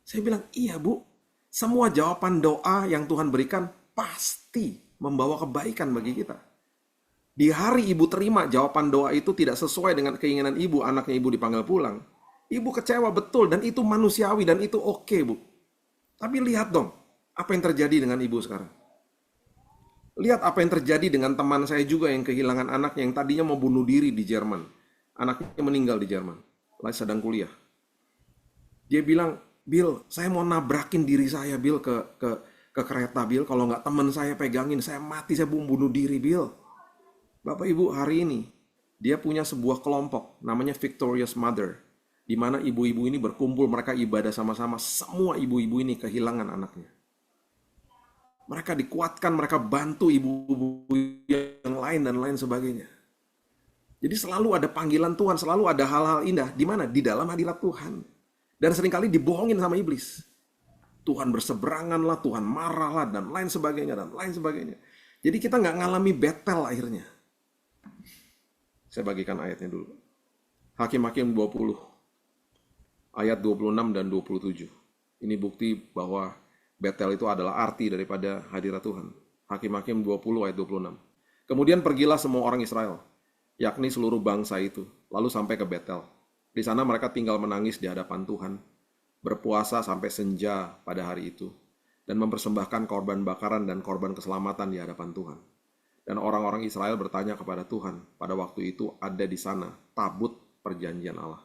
Saya bilang, iya Bu. Semua jawaban doa yang Tuhan berikan pasti membawa kebaikan bagi kita. Di hari Ibu terima jawaban doa itu tidak sesuai dengan keinginan Ibu, anaknya Ibu dipanggil pulang. Ibu kecewa betul dan itu manusiawi dan itu oke, Bu. Tapi lihat dong, apa yang terjadi dengan Ibu sekarang. Lihat apa yang terjadi dengan teman saya juga yang kehilangan anaknya yang tadinya mau bunuh diri di Jerman. Anaknya meninggal di Jerman, lagi sedang kuliah. Dia bilang, Bill, saya mau nabrakin diri saya, Bill, ke kereta, Bill. Kalau nggak teman saya pegangin, saya mati, saya bunuh diri, Bill. Bapak Ibu, hari ini dia punya sebuah kelompok namanya Victorious Mother, di mana ibu-ibu ini berkumpul, mereka ibadah sama-sama. Semua ibu-ibu ini kehilangan anaknya. Mereka dikuatkan, mereka bantu ibu-ibu yang lain dan lain sebagainya. Jadi selalu ada panggilan Tuhan, selalu ada hal-hal indah. Di mana? Di dalam hadirat Tuhan. Dan seringkali dibohongin sama iblis. Tuhan berseberangan lah, Tuhan marah lah, dan lain sebagainya, dan lain sebagainya. Jadi kita nggak ngalami battle akhirnya. Saya bagikan ayatnya dulu. Hakim-Hakim 20, ayat 26 dan 27. Ini bukti bahwa Betel itu adalah arti daripada hadirat Tuhan. Hakim-Hakim 20 ayat 26. Kemudian pergilah semua orang Israel, yakni seluruh bangsa itu, lalu sampai ke Betel. Di sana mereka tinggal menangis di hadapan Tuhan, berpuasa sampai senja pada hari itu, dan mempersembahkan korban bakaran dan korban keselamatan di hadapan Tuhan. Dan orang-orang Israel bertanya kepada Tuhan, pada waktu itu ada di sana tabut perjanjian Allah.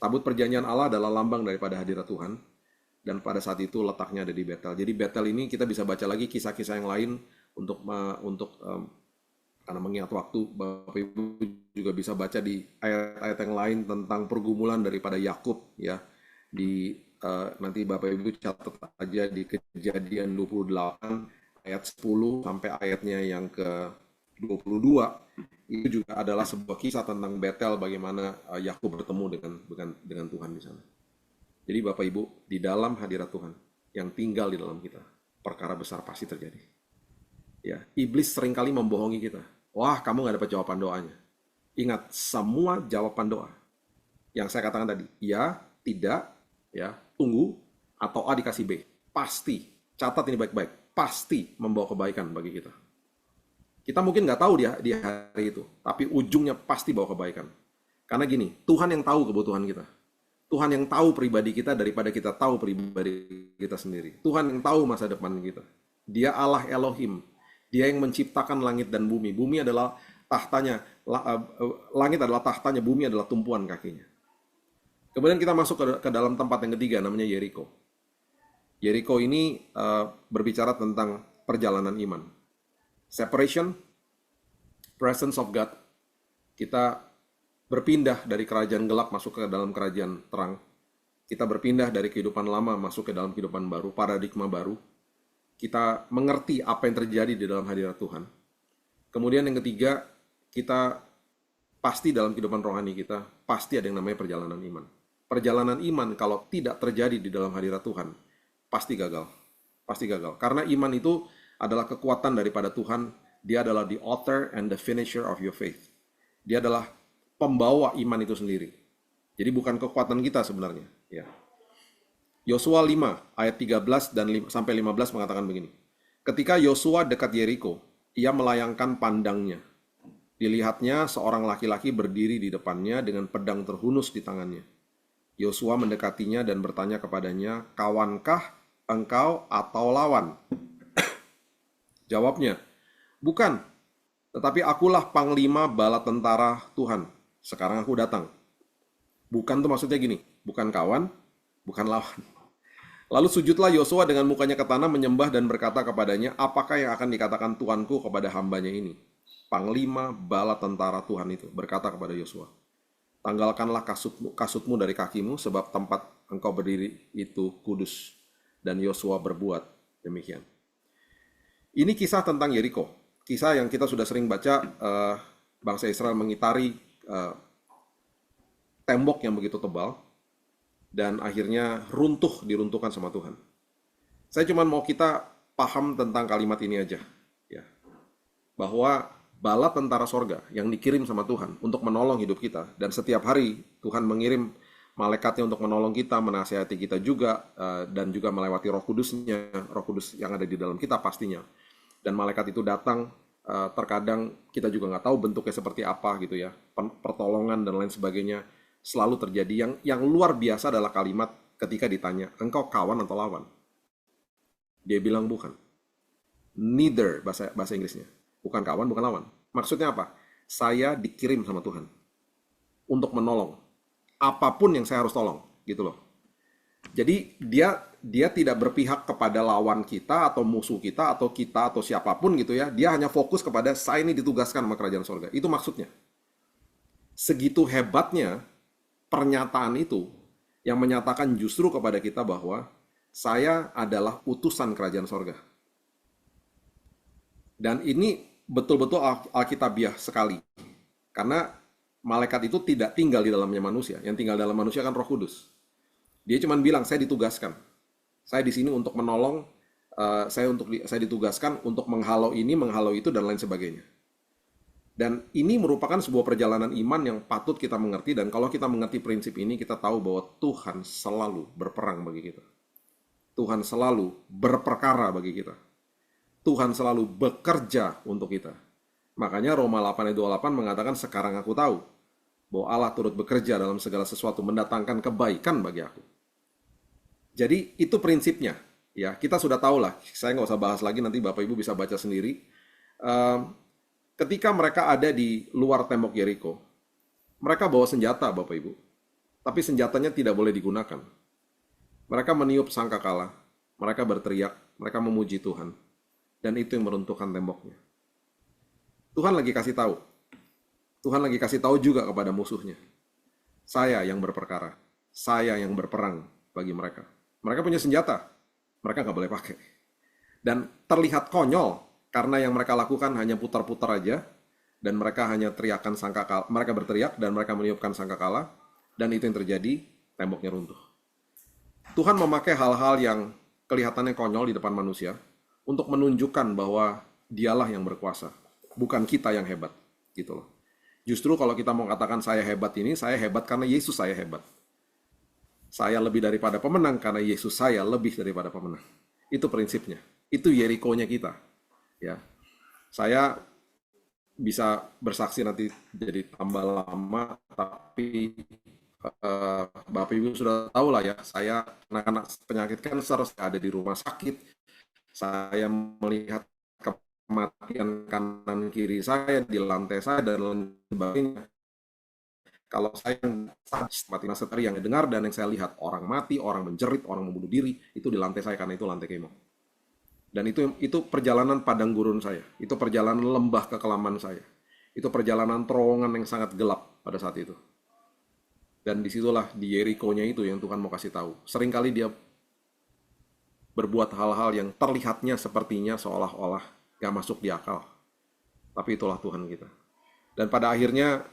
Tabut perjanjian Allah adalah lambang daripada hadirat Tuhan, dan pada saat itu letaknya ada di Betel. Jadi Betel ini kita bisa baca lagi kisah-kisah yang lain untuk karena mengingat waktu, Bapak Ibu juga bisa baca di ayat-ayat yang lain tentang pergumulan daripada Yakub ya. Nanti Bapak Ibu catat aja di Kejadian 28 ayat 10 sampai ayatnya yang ke-22. Itu juga adalah sebuah kisah tentang Betel, bagaimana Yakub bertemu dengan Tuhan di sana. Jadi Bapak Ibu, di dalam hadirat Tuhan yang tinggal di dalam kita, perkara besar pasti terjadi. Ya, iblis seringkali membohongi kita. Wah, kamu nggak dapat jawaban doanya. Ingat, semua jawaban doa yang saya katakan tadi, ya, tidak, ya, tunggu, atau A dikasih B. Pasti, catat ini baik-baik, pasti membawa kebaikan bagi kita. Kita mungkin nggak tahu di hari itu, tapi ujungnya pasti bawa kebaikan. Karena gini, Tuhan yang tahu kebutuhan kita. Tuhan yang tahu pribadi kita daripada kita tahu pribadi kita sendiri. Tuhan yang tahu masa depan kita. Dia Allah Elohim. Dia yang menciptakan langit dan bumi. Bumi adalah tahtanya, langit adalah tahtanya, bumi adalah tumpuan kakinya. Kemudian kita masuk ke dalam tempat yang ketiga, namanya Yeriko. Yeriko ini berbicara tentang perjalanan iman. Separation, presence of God. Kita berpindah dari kerajaan gelap masuk ke dalam kerajaan terang. Kita berpindah dari kehidupan lama masuk ke dalam kehidupan baru, paradigma baru. Kita mengerti apa yang terjadi di dalam hadirat Tuhan. Kemudian yang ketiga, kita pasti dalam kehidupan rohani kita, pasti ada yang namanya perjalanan iman. Perjalanan iman kalau tidak terjadi di dalam hadirat Tuhan, pasti gagal. Pasti gagal. Karena iman itu adalah kekuatan daripada Tuhan. Dia adalah the author and the finisher of your faith. Dia adalah pembawa iman itu sendiri. Jadi bukan kekuatan kita sebenarnya. Ya. Yosua 5 ayat 13 dan sampai 15 mengatakan begini. Ketika Yosua dekat Yeriko, ia melayangkan pandangnya. Dilihatnya seorang laki-laki berdiri di depannya dengan pedang terhunus di tangannya. Yosua mendekatinya dan bertanya kepadanya, kawankah engkau atau lawan? Jawabnya, bukan, tetapi akulah panglima bala tentara Tuhan. Sekarang aku datang. Bukan tuh maksudnya gini, bukan kawan, bukan lawan. Lalu sujudlah Yosua dengan mukanya ke tanah menyembah dan berkata kepadanya, apakah yang akan dikatakan Tuanku kepada hambanya ini? Panglima bala tentara Tuhan itu berkata kepada Yosua, tanggalkanlah kasutmu dari kakimu sebab tempat engkau berdiri itu kudus. Dan Yosua berbuat demikian. Ini kisah tentang Yeriko. Kisah yang kita sudah sering baca, bangsa Israel mengitari tembok yang begitu tebal dan akhirnya diruntuhkan sama Tuhan. Saya cuma mau kita paham tentang kalimat ini aja, ya, bahwa bala tentara sorga yang dikirim sama Tuhan untuk menolong hidup kita, dan setiap hari Tuhan mengirim malaikatnya untuk menolong kita, menasihati kita juga, dan juga melewati Roh Kudusnya, Roh Kudus yang ada di dalam kita pastinya. Dan malaikat itu datang. Terkadang kita juga nggak tahu bentuknya seperti apa gitu ya, pertolongan dan lain sebagainya selalu terjadi. Yang luar biasa adalah kalimat ketika ditanya, engkau kawan atau lawan? Dia bilang bukan. Neither, bahasa Inggrisnya. Bukan kawan, bukan lawan. Maksudnya apa? Saya dikirim sama Tuhan untuk menolong. Apapun yang saya harus tolong, gitu loh. Jadi dia dia tidak berpihak kepada lawan kita atau musuh kita atau siapapun gitu ya. Dia hanya fokus kepada saya ini ditugaskan sama kerajaan sorga. Itu maksudnya. Segitu hebatnya pernyataan itu yang menyatakan justru kepada kita bahwa saya adalah utusan kerajaan sorga. Dan ini betul-betul alkitabiah sekali. Karena malaikat itu tidak tinggal di dalamnya manusia. Yang tinggal dalam manusia kan Roh Kudus. Dia cuma bilang, saya ditugaskan. Saya di sini untuk menolong, saya ditugaskan untuk menghalau ini, menghalau itu, dan lain sebagainya. Dan ini merupakan sebuah perjalanan iman yang patut kita mengerti. Dan kalau kita mengerti prinsip ini, kita tahu bahwa Tuhan selalu berperang bagi kita. Tuhan selalu berperkara bagi kita. Tuhan selalu bekerja untuk kita. Makanya Roma 8 ayat 28 mengatakan, sekarang aku tahu bahwa Allah turut bekerja dalam segala sesuatu, mendatangkan kebaikan bagi aku. Jadi itu prinsipnya. Ya, kita sudah tahu lah, saya nggak usah bahas lagi, nanti Bapak Ibu bisa baca sendiri. Ketika mereka ada di luar tembok Yeriko, mereka bawa senjata Bapak Ibu. Tapi senjatanya tidak boleh digunakan. Mereka meniup sangkakala, mereka berteriak, mereka memuji Tuhan. Dan itu yang meruntuhkan temboknya. Tuhan lagi kasih tahu. Tuhan lagi kasih tahu juga kepada musuhnya. Saya yang berperkara. Saya yang berperang bagi mereka. Mereka punya senjata. Mereka nggak boleh pakai. Dan terlihat konyol karena yang mereka lakukan hanya putar-putar aja. Dan mereka hanya teriakkan sangkakala. Mereka berteriak dan mereka meniupkan sangkakala. Dan itu yang terjadi, temboknya runtuh. Tuhan memakai hal-hal yang kelihatannya konyol di depan manusia untuk menunjukkan bahwa dialah yang berkuasa, bukan kita yang hebat, gitu loh. Justru kalau kita mau katakan saya hebat ini, saya hebat karena Yesus saya hebat. Saya lebih daripada pemenang karena Yesus saya lebih daripada pemenang. Itu prinsipnya. Itu Yeriko-nya kita. Ya. Saya bisa bersaksi nanti jadi tambah lama, tapi Bapak Ibu sudah tahu lah ya, saya anak-anak penyakit kanker, saya ada di rumah sakit. Saya melihat kematian kanan kiri saya di lantai saya dan lain sebagainya. Kalau saya mati setari yang dengar dan yang saya lihat orang mati, orang menjerit, orang membunuh diri, itu di lantai saya karena itu lantai kemo. Dan itu perjalanan padang gurun saya, itu perjalanan lembah kekelaman saya, itu perjalanan terowongan yang sangat gelap pada saat itu. Dan disitulah di Yeriko-nya itu yang Tuhan mau kasih tahu. Seringkali dia berbuat hal-hal yang terlihatnya sepertinya seolah-olah gak masuk di akal. Tapi itulah Tuhan kita. Dan pada akhirnya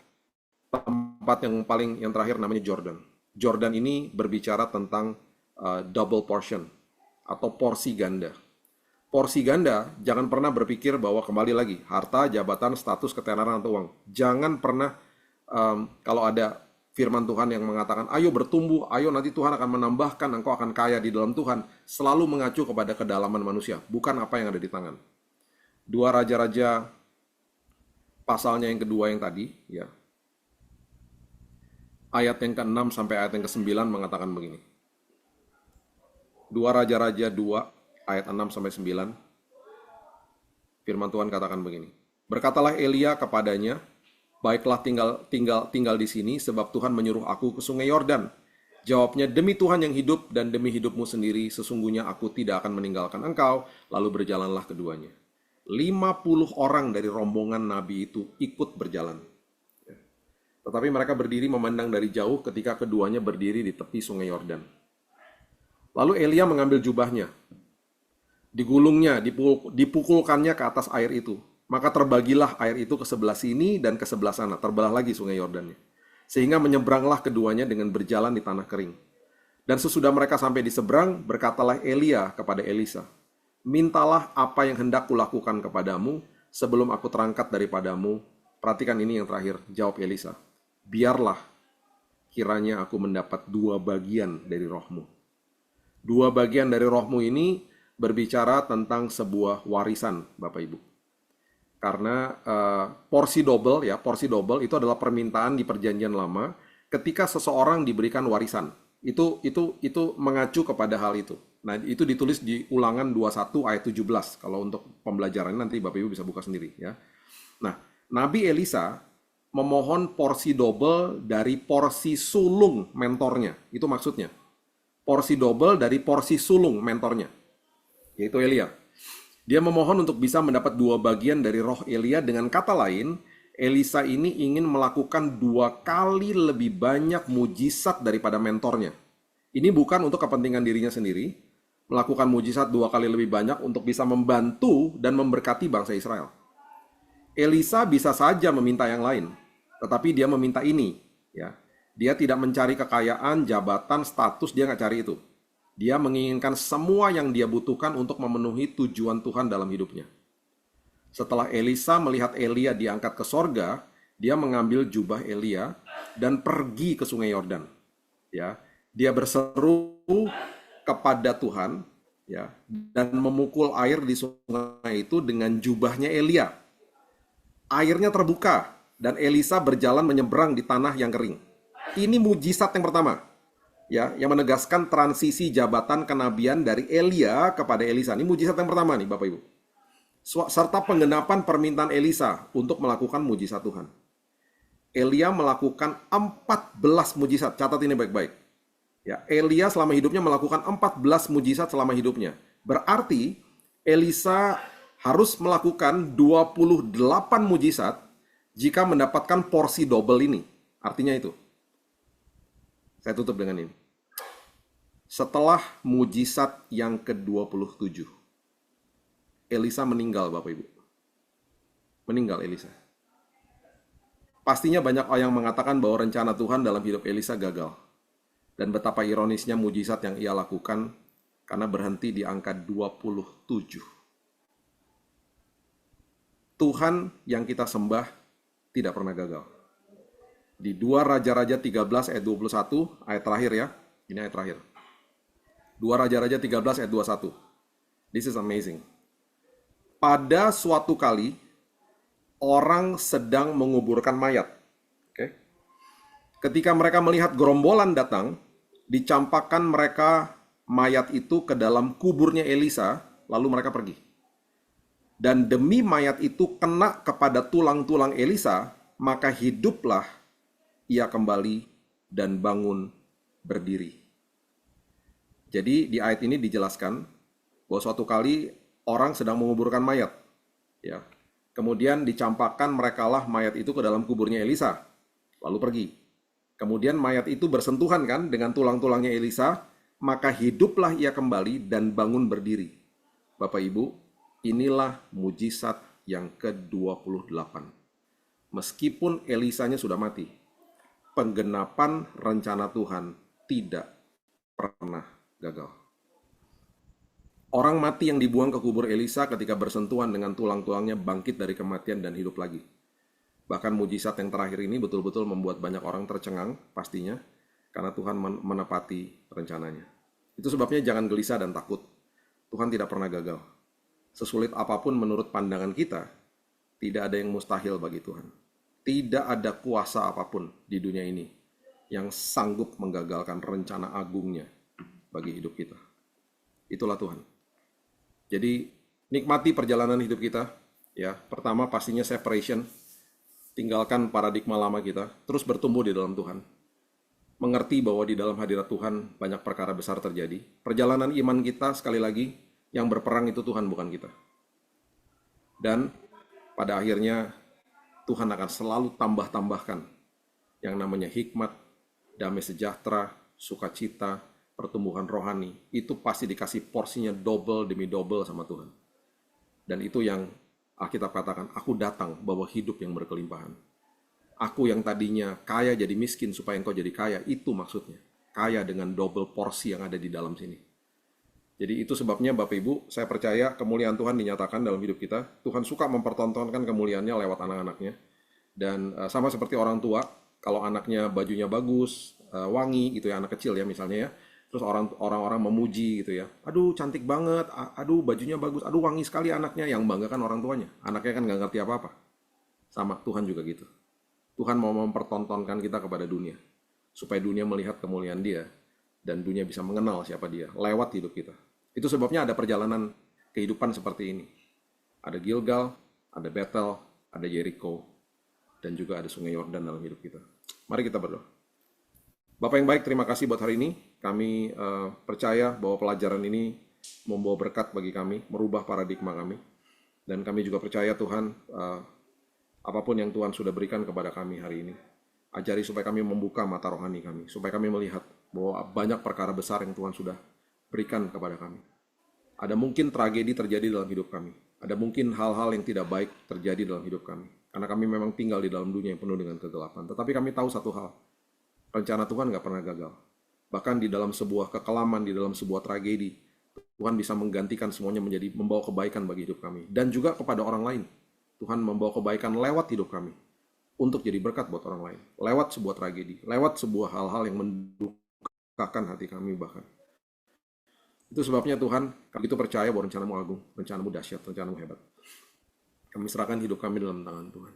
tempat yang terakhir namanya Jordan. Jordan ini berbicara tentang double portion atau porsi ganda. Porsi ganda, jangan pernah berpikir bahwa kembali lagi harta, jabatan, status, ketenaran atau uang. Jangan pernah kalau ada firman Tuhan yang mengatakan, ayo bertumbuh, ayo nanti Tuhan akan menambahkan, engkau akan kaya di dalam Tuhan, selalu mengacu kepada kedalaman manusia, bukan apa yang ada di tangan. 2 Raja-Raja pasalnya yang kedua yang tadi, ya. Ayat yang ke-6 sampai ayat yang ke-9 mengatakan begini. 2 Raja-Raja 2, ayat 6 sampai 9, firman Tuhan katakan begini. Berkatalah Elia kepadanya, baiklah tinggal di sini, sebab Tuhan menyuruh aku ke sungai Yordan. Jawabnya, demi Tuhan yang hidup dan demi hidupmu sendiri, sesungguhnya aku tidak akan meninggalkan engkau. Lalu berjalanlah keduanya. 50 orang dari rombongan Nabi itu ikut berjalan. Tetapi mereka berdiri memandang dari jauh ketika keduanya berdiri di tepi sungai Yordan. Lalu Elia mengambil jubahnya, digulungnya, dipukulkannya ke atas air itu. Maka terbagilah air itu ke sebelah sini dan ke sebelah sana. Terbelah lagi sungai Yordannya. Sehingga menyeberanglah keduanya dengan berjalan di tanah kering. Dan sesudah mereka sampai di seberang, berkatalah Elia kepada Elisa, mintalah apa yang hendak kulakukan kepadamu sebelum aku terangkat daripadamu. Perhatikan ini yang terakhir, jawab Elisa. Biarlah kiranya aku mendapat 2 bagian dari rohmu. 2 bagian dari rohmu ini berbicara tentang sebuah warisan, Bapak Ibu. Karena porsi double itu adalah permintaan di perjanjian lama ketika seseorang diberikan warisan. Itu mengacu kepada hal itu. Nah, itu ditulis di Ulangan 21 ayat 17. Kalau untuk pembelajaran nanti Bapak Ibu bisa buka sendiri ya. Nah, Nabi Elisa memohon porsi double dari porsi sulung mentornya. Itu maksudnya. porsi double dari porsi sulung mentornya, yaitu Elia. Dia memohon untuk bisa mendapat 2 bagian dari roh Elia. Dengan kata lain, Elisa ini ingin melakukan 2 kali lebih banyak mujizat daripada mentornya. Ini bukan untuk kepentingan dirinya sendiri, melakukan mujizat 2 kali lebih banyak untuk bisa membantu dan memberkati bangsa Israel. Elisa bisa saja meminta yang lain, tetapi dia meminta ini. Ya, dia tidak mencari kekayaan, jabatan, status, dia nggak cari itu. Dia menginginkan semua yang dia butuhkan untuk memenuhi tujuan Tuhan dalam hidupnya. Setelah Elisa melihat Elia diangkat ke sorga, dia mengambil jubah Elia dan pergi ke sungai Yordan. Ya, dia berseru kepada Tuhan, ya, dan memukul air di sungai itu dengan jubahnya Elia. Airnya terbuka dan Elisa berjalan menyeberang di tanah yang kering. Ini mujizat yang pertama. Ya, yang menegaskan transisi jabatan kenabian dari Elia kepada Elisa. Ini mujizat yang pertama nih Bapak Ibu. Serta penggenapan permintaan Elisa untuk melakukan mujizat Tuhan. Elia melakukan 14 mujizat. Catat ini baik-baik. Ya, Elia selama hidupnya melakukan 14 mujizat selama hidupnya. Berarti Elisa harus melakukan 28 mujizat jika mendapatkan porsi double ini. Artinya itu. Saya tutup dengan ini. Setelah mujizat yang ke-27, Elisa meninggal, Bapak Ibu. Meninggal Elisa. Pastinya banyak orang yang mengatakan bahwa rencana Tuhan dalam hidup Elisa gagal. Dan betapa ironisnya mujizat yang ia lakukan karena berhenti di angka 27. Tuhan yang kita sembah tidak pernah gagal. Di 2 Raja-Raja 13 ayat 21, ayat terakhir ya. Ini ayat terakhir. 2 Raja-Raja 13 ayat 21. This is amazing. Pada suatu kali, orang sedang menguburkan mayat. Oke. Ketika mereka melihat gerombolan datang, dicampakkan mereka mayat itu ke dalam kuburnya Elisa, lalu mereka pergi. Dan demi mayat itu kena kepada tulang-tulang Elisa, maka hiduplah ia kembali dan bangun berdiri. Jadi di ayat ini dijelaskan bahwa suatu kali orang sedang menguburkan mayat. Ya. Kemudian dicampakkan merekalah mayat itu ke dalam kuburnya Elisa, lalu pergi. Kemudian mayat itu bersentuhan kan dengan tulang-tulangnya Elisa, maka hiduplah ia kembali dan bangun berdiri. Bapak Ibu, inilah mujizat yang ke-28. Meskipun Elisanya sudah mati, penggenapan rencana Tuhan tidak pernah gagal. Orang mati yang dibuang ke kubur Elisa ketika bersentuhan dengan tulang-tulangnya bangkit dari kematian dan hidup lagi. Bahkan mujizat yang terakhir ini betul-betul membuat banyak orang tercengang pastinya karena Tuhan menepati rencananya. Itu sebabnya jangan gelisah dan takut. Tuhan tidak pernah gagal. Sesulit apapun menurut pandangan kita, tidak ada yang mustahil bagi Tuhan. Tidak ada kuasa apapun di dunia ini yang sanggup menggagalkan rencana agungnya bagi hidup kita. Itulah Tuhan. Jadi nikmati perjalanan hidup kita. Ya, pertama pastinya separation. Tinggalkan paradigma lama kita. Terus bertumbuh di dalam Tuhan. Mengerti bahwa di dalam hadirat Tuhan banyak perkara besar terjadi. Perjalanan iman kita sekali lagi yang berperang itu Tuhan bukan kita. Dan pada akhirnya Tuhan akan selalu tambah-tambahkan yang namanya hikmat, damai sejahtera, sukacita, pertumbuhan rohani. Itu pasti dikasih porsinya double demi double sama Tuhan. Dan itu yang Alkitab katakan, aku datang bawa hidup yang berkelimpahan. Aku yang tadinya kaya jadi miskin supaya engkau jadi kaya, itu maksudnya. Kaya dengan double porsi yang ada di dalam sini. Jadi itu sebabnya Bapak Ibu, saya percaya kemuliaan Tuhan dinyatakan dalam hidup kita. Tuhan suka mempertontonkan kemuliaannya lewat anak-anaknya. Dan sama seperti orang tua, kalau anaknya bajunya bagus, wangi gitu ya, anak kecil ya misalnya ya. Terus orang-orang memuji gitu ya. Aduh cantik banget, aduh bajunya bagus, aduh wangi sekali anaknya. Yang banggakan orang tuanya. Anaknya kan nggak ngerti apa-apa. Sama Tuhan juga gitu. Tuhan mau mempertontonkan kita kepada dunia. Supaya dunia melihat kemuliaan dia. Dan dunia bisa mengenal siapa dia. Lewat hidup kita. Itu sebabnya ada perjalanan kehidupan seperti ini. Ada Gilgal, ada Bethel, ada Jericho. Dan juga ada sungai Yordan dalam hidup kita. Mari kita berdoa. Bapak yang baik, terima kasih buat hari ini. Kami percaya bahwa pelajaran ini membawa berkat bagi kami, merubah paradigma kami. Dan kami juga percaya Tuhan, apapun yang Tuhan sudah berikan kepada kami hari ini, ajari supaya kami membuka mata rohani kami, supaya kami melihat bahwa banyak perkara besar yang Tuhan sudah berikan kepada kami. Ada mungkin tragedi terjadi dalam hidup kami. Ada mungkin hal-hal yang tidak baik terjadi dalam hidup kami. Karena kami memang tinggal di dalam dunia yang penuh dengan kegelapan. Tetapi kami tahu satu hal, rencana Tuhan nggak pernah gagal. Bahkan di dalam sebuah kekelaman, di dalam sebuah tragedi, Tuhan bisa menggantikan semuanya menjadi membawa kebaikan bagi hidup kami. Dan juga kepada orang lain. Tuhan membawa kebaikan lewat hidup kami. Untuk jadi berkat buat orang lain. Lewat sebuah tragedi. Lewat sebuah hal-hal yang mendukakan hati kami bahkan. Itu sebabnya Tuhan, kami itu percaya bahwa rencanamu agung, rencanamu dahsyat, rencanamu hebat. Kami serahkan hidup kami dalam tangan Tuhan.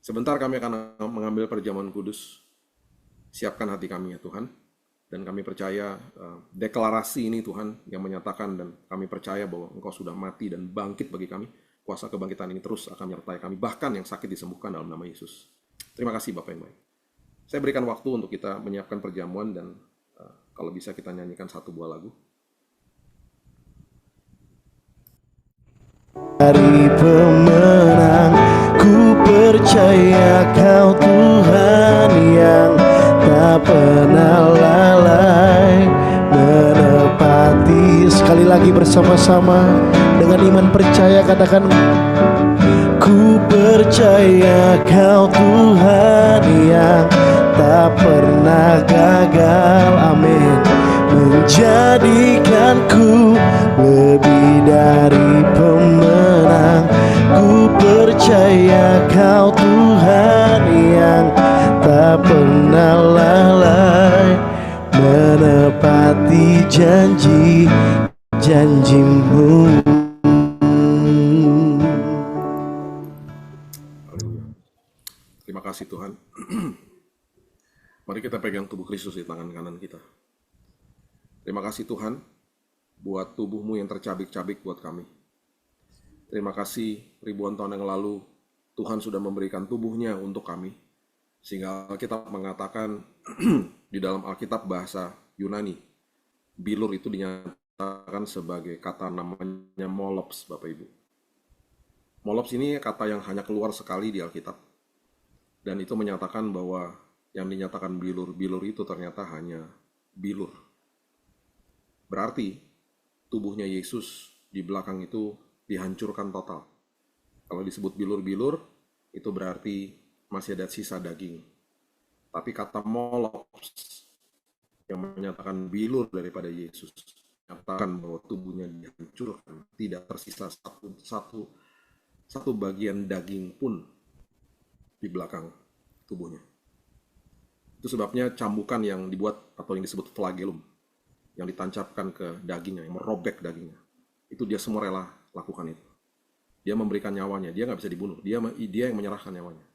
Sebentar kami akan mengambil perjamuan kudus. Siapkan hati kami ya Tuhan. Dan kami percaya deklarasi ini Tuhan yang menyatakan dan kami percaya bahwa Engkau sudah mati dan bangkit bagi kami. Kuasa kebangkitan ini terus akan menyertai kami. Bahkan yang sakit disembuhkan dalam nama Yesus. Terima kasih Bapak yang baik. Saya berikan waktu untuk kita menyiapkan perjamuan dan kalau bisa kita nyanyikan satu buah lagu. Dari pemenang, ku percaya Kau Tuhan yang tak pernah lalai menepati. Sekali lagi bersama-sama dengan iman percaya katakan, ku percaya Kau Tuhan yang tak pernah gagal, amin, menjadikanku lebih dari pemenang. Ku percaya Kau Tuhan yang tak pernah lalai menepati janji-janjimu. Terima kasih Tuhan. Mari kita pegang tubuh Kristus di tangan kanan kita. Terima kasih Tuhan buat tubuh-Mu yang tercabik-cabik buat kami. Terima kasih ribuan tahun yang lalu Tuhan sudah memberikan tubuh-Nya untuk kami. Sehingga Alkitab mengatakan di dalam Alkitab bahasa Yunani, bilur itu dinyatakan sebagai kata namanya molops, Bapak Ibu. Molops ini kata yang hanya keluar sekali di Alkitab. Dan itu menyatakan bahwa yang dinyatakan bilur itu ternyata hanya bilur. Berarti tubuhnya Yesus di belakang itu dihancurkan total. Kalau disebut bilur-bilur, itu berarti masih ada sisa daging. Tapi kata molops yang menyatakan bilur daripada Yesus, menyatakan bahwa tubuhnya dihancurkan, tidak tersisa satu bagian daging pun di belakang tubuhnya. Itu sebabnya cambukan yang dibuat atau yang disebut flagellum, yang ditancapkan ke dagingnya, yang merobek dagingnya, itu dia semua rela lakukan itu. Dia memberikan nyawanya, dia nggak bisa dibunuh, dia yang menyerahkan nyawanya.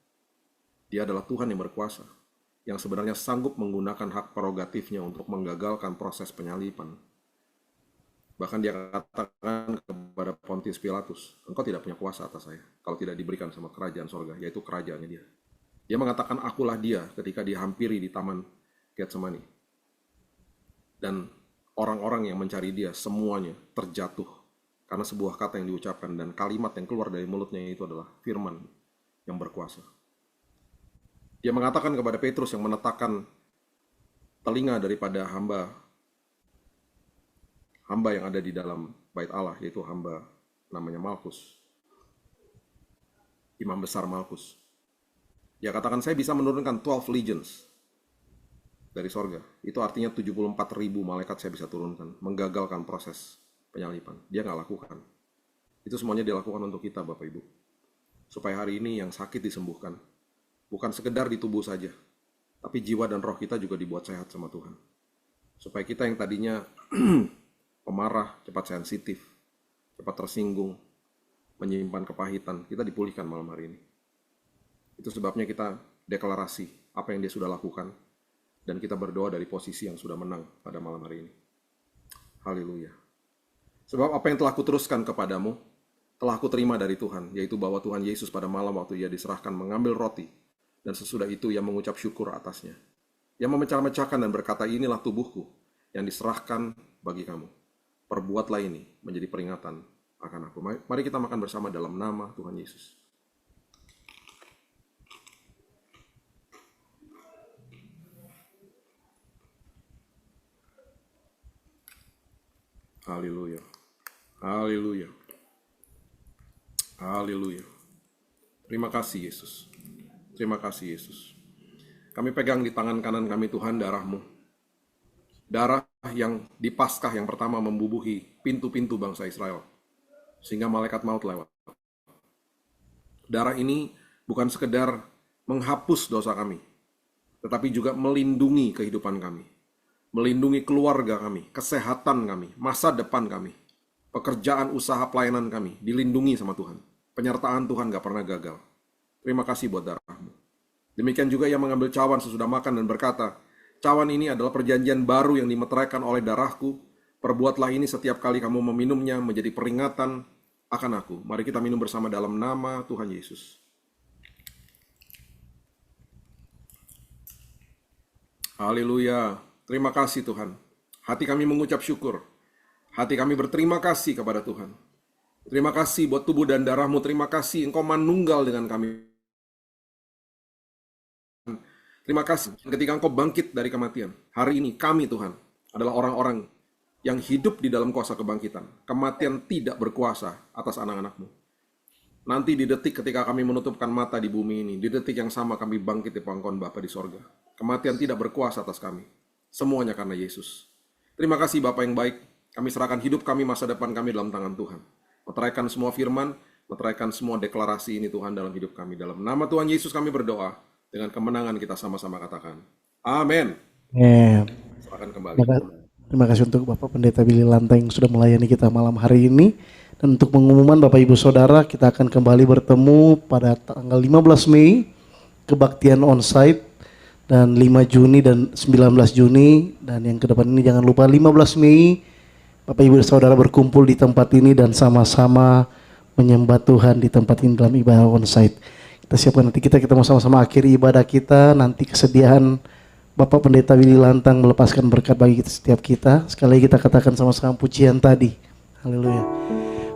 Dia adalah Tuhan yang berkuasa, yang sebenarnya sanggup menggunakan hak prerogatifnya untuk menggagalkan proses penyalipan. Bahkan dia katakan kepada Pontius Pilatus, engkau tidak punya kuasa atas saya, kalau tidak diberikan sama kerajaan sorga, yaitu kerajaannya dia. Dia mengatakan, akulah dia ketika dihampiri di taman Getsemani. Dan orang-orang yang mencari dia semuanya terjatuh karena sebuah kata yang diucapkan dan kalimat yang keluar dari mulutnya itu adalah firman yang berkuasa. Dia mengatakan kepada Petrus yang menetapkan telinga daripada hamba yang ada di dalam bait Allah, yaitu hamba namanya Malkus, imam besar Malkus. Dia katakan, saya bisa menurunkan 12 legions dari sorga. Itu artinya 74.000 malaikat saya bisa turunkan, menggagalkan proses penyalipan. Dia nggak lakukan. Itu semuanya dilakukan untuk kita, Bapak Ibu. Supaya hari ini yang sakit disembuhkan. Bukan sekedar di tubuh saja, tapi jiwa dan roh kita juga dibuat sehat sama Tuhan. Supaya kita yang tadinya pemarah, cepat sensitif, cepat tersinggung, menyimpan kepahitan, kita dipulihkan malam hari ini. Itu sebabnya kita deklarasi apa yang dia sudah lakukan, dan kita berdoa dari posisi yang sudah menang pada malam hari ini. Haleluya. Sebab apa yang telah kuteruskan kepadamu, telah aku terima dari Tuhan, yaitu bahwa Tuhan Yesus pada malam waktu ia diserahkan mengambil roti, dan sesudah itu ia mengucap syukur atasnya. yang memecah-mecahkan dan berkata, inilah tubuhku yang diserahkan bagi kamu. Perbuatlah ini menjadi peringatan akan aku. Mari kita makan bersama dalam nama Tuhan Yesus. Haleluya. Haleluya. Haleluya. Terima kasih Yesus. Terima kasih Yesus. Kami pegang di tangan kanan kami Tuhan darah-Mu. Darah yang di Paskah yang pertama membubuhi pintu-pintu bangsa Israel. Sehingga malaikat maut lewat. Darah ini bukan sekedar menghapus dosa kami, tetapi juga melindungi kehidupan kami. Melindungi keluarga kami, kesehatan kami, masa depan kami, pekerjaan, usaha, pelayanan kami, dilindungi sama Tuhan. Penyertaan Tuhan gak pernah gagal. Terima kasih buat darah-Mu. Demikian juga yang mengambil cawan sesudah makan dan berkata, cawan ini adalah perjanjian baru yang dimeteraikan oleh darahku. Perbuatlah ini setiap kali kamu meminumnya menjadi peringatan akan aku. Mari kita minum bersama dalam nama Tuhan Yesus. Haleluya. Terima kasih Tuhan. Hati kami mengucap syukur. Hati kami berterima kasih kepada Tuhan. Terima kasih buat tubuh dan darah-Mu. Terima kasih Engkau manunggal dengan kami. Terima kasih ketika Engkau bangkit dari kematian. Hari ini kami Tuhan adalah orang-orang yang hidup di dalam kuasa kebangkitan. Kematian tidak berkuasa atas anak-anak-Mu. Nanti di detik ketika kami menutupkan mata di bumi ini, di detik yang sama kami bangkit di pangkuan Bapa di sorga. Kematian tidak berkuasa atas kami. Semuanya karena Yesus. Terima kasih Bapa yang baik. Kami serahkan hidup kami, masa depan kami dalam tangan Tuhan. Meteraikan semua firman, meteraikan semua deklarasi ini Tuhan dalam hidup kami. Dalam nama Tuhan Yesus kami berdoa. Dengan kemenangan kita sama-sama katakan. Amin. Serahkan kembali. Terima kasih untuk Bapak Pendeta Billy Lanteng yang sudah melayani kita malam hari ini. Dan untuk pengumuman Bapak Ibu Saudara, kita akan kembali bertemu pada tanggal 15 Mei, kebaktian onsite, dan 5 Juni dan 19 Juni. Dan yang ke depan ini jangan lupa 15 Mei, Bapak Ibu Saudara berkumpul di tempat ini dan sama-sama menyembah Tuhan di tempat ini dalam ibadah onsite. Kita siapkan nanti kita mau sama-sama akhiri ibadah kita, nanti kesediaan Bapak Pendeta Willy Lantang melepaskan berkat bagi kita, setiap kita. Sekali lagi kita katakan sama-sama pujian tadi. Haleluya.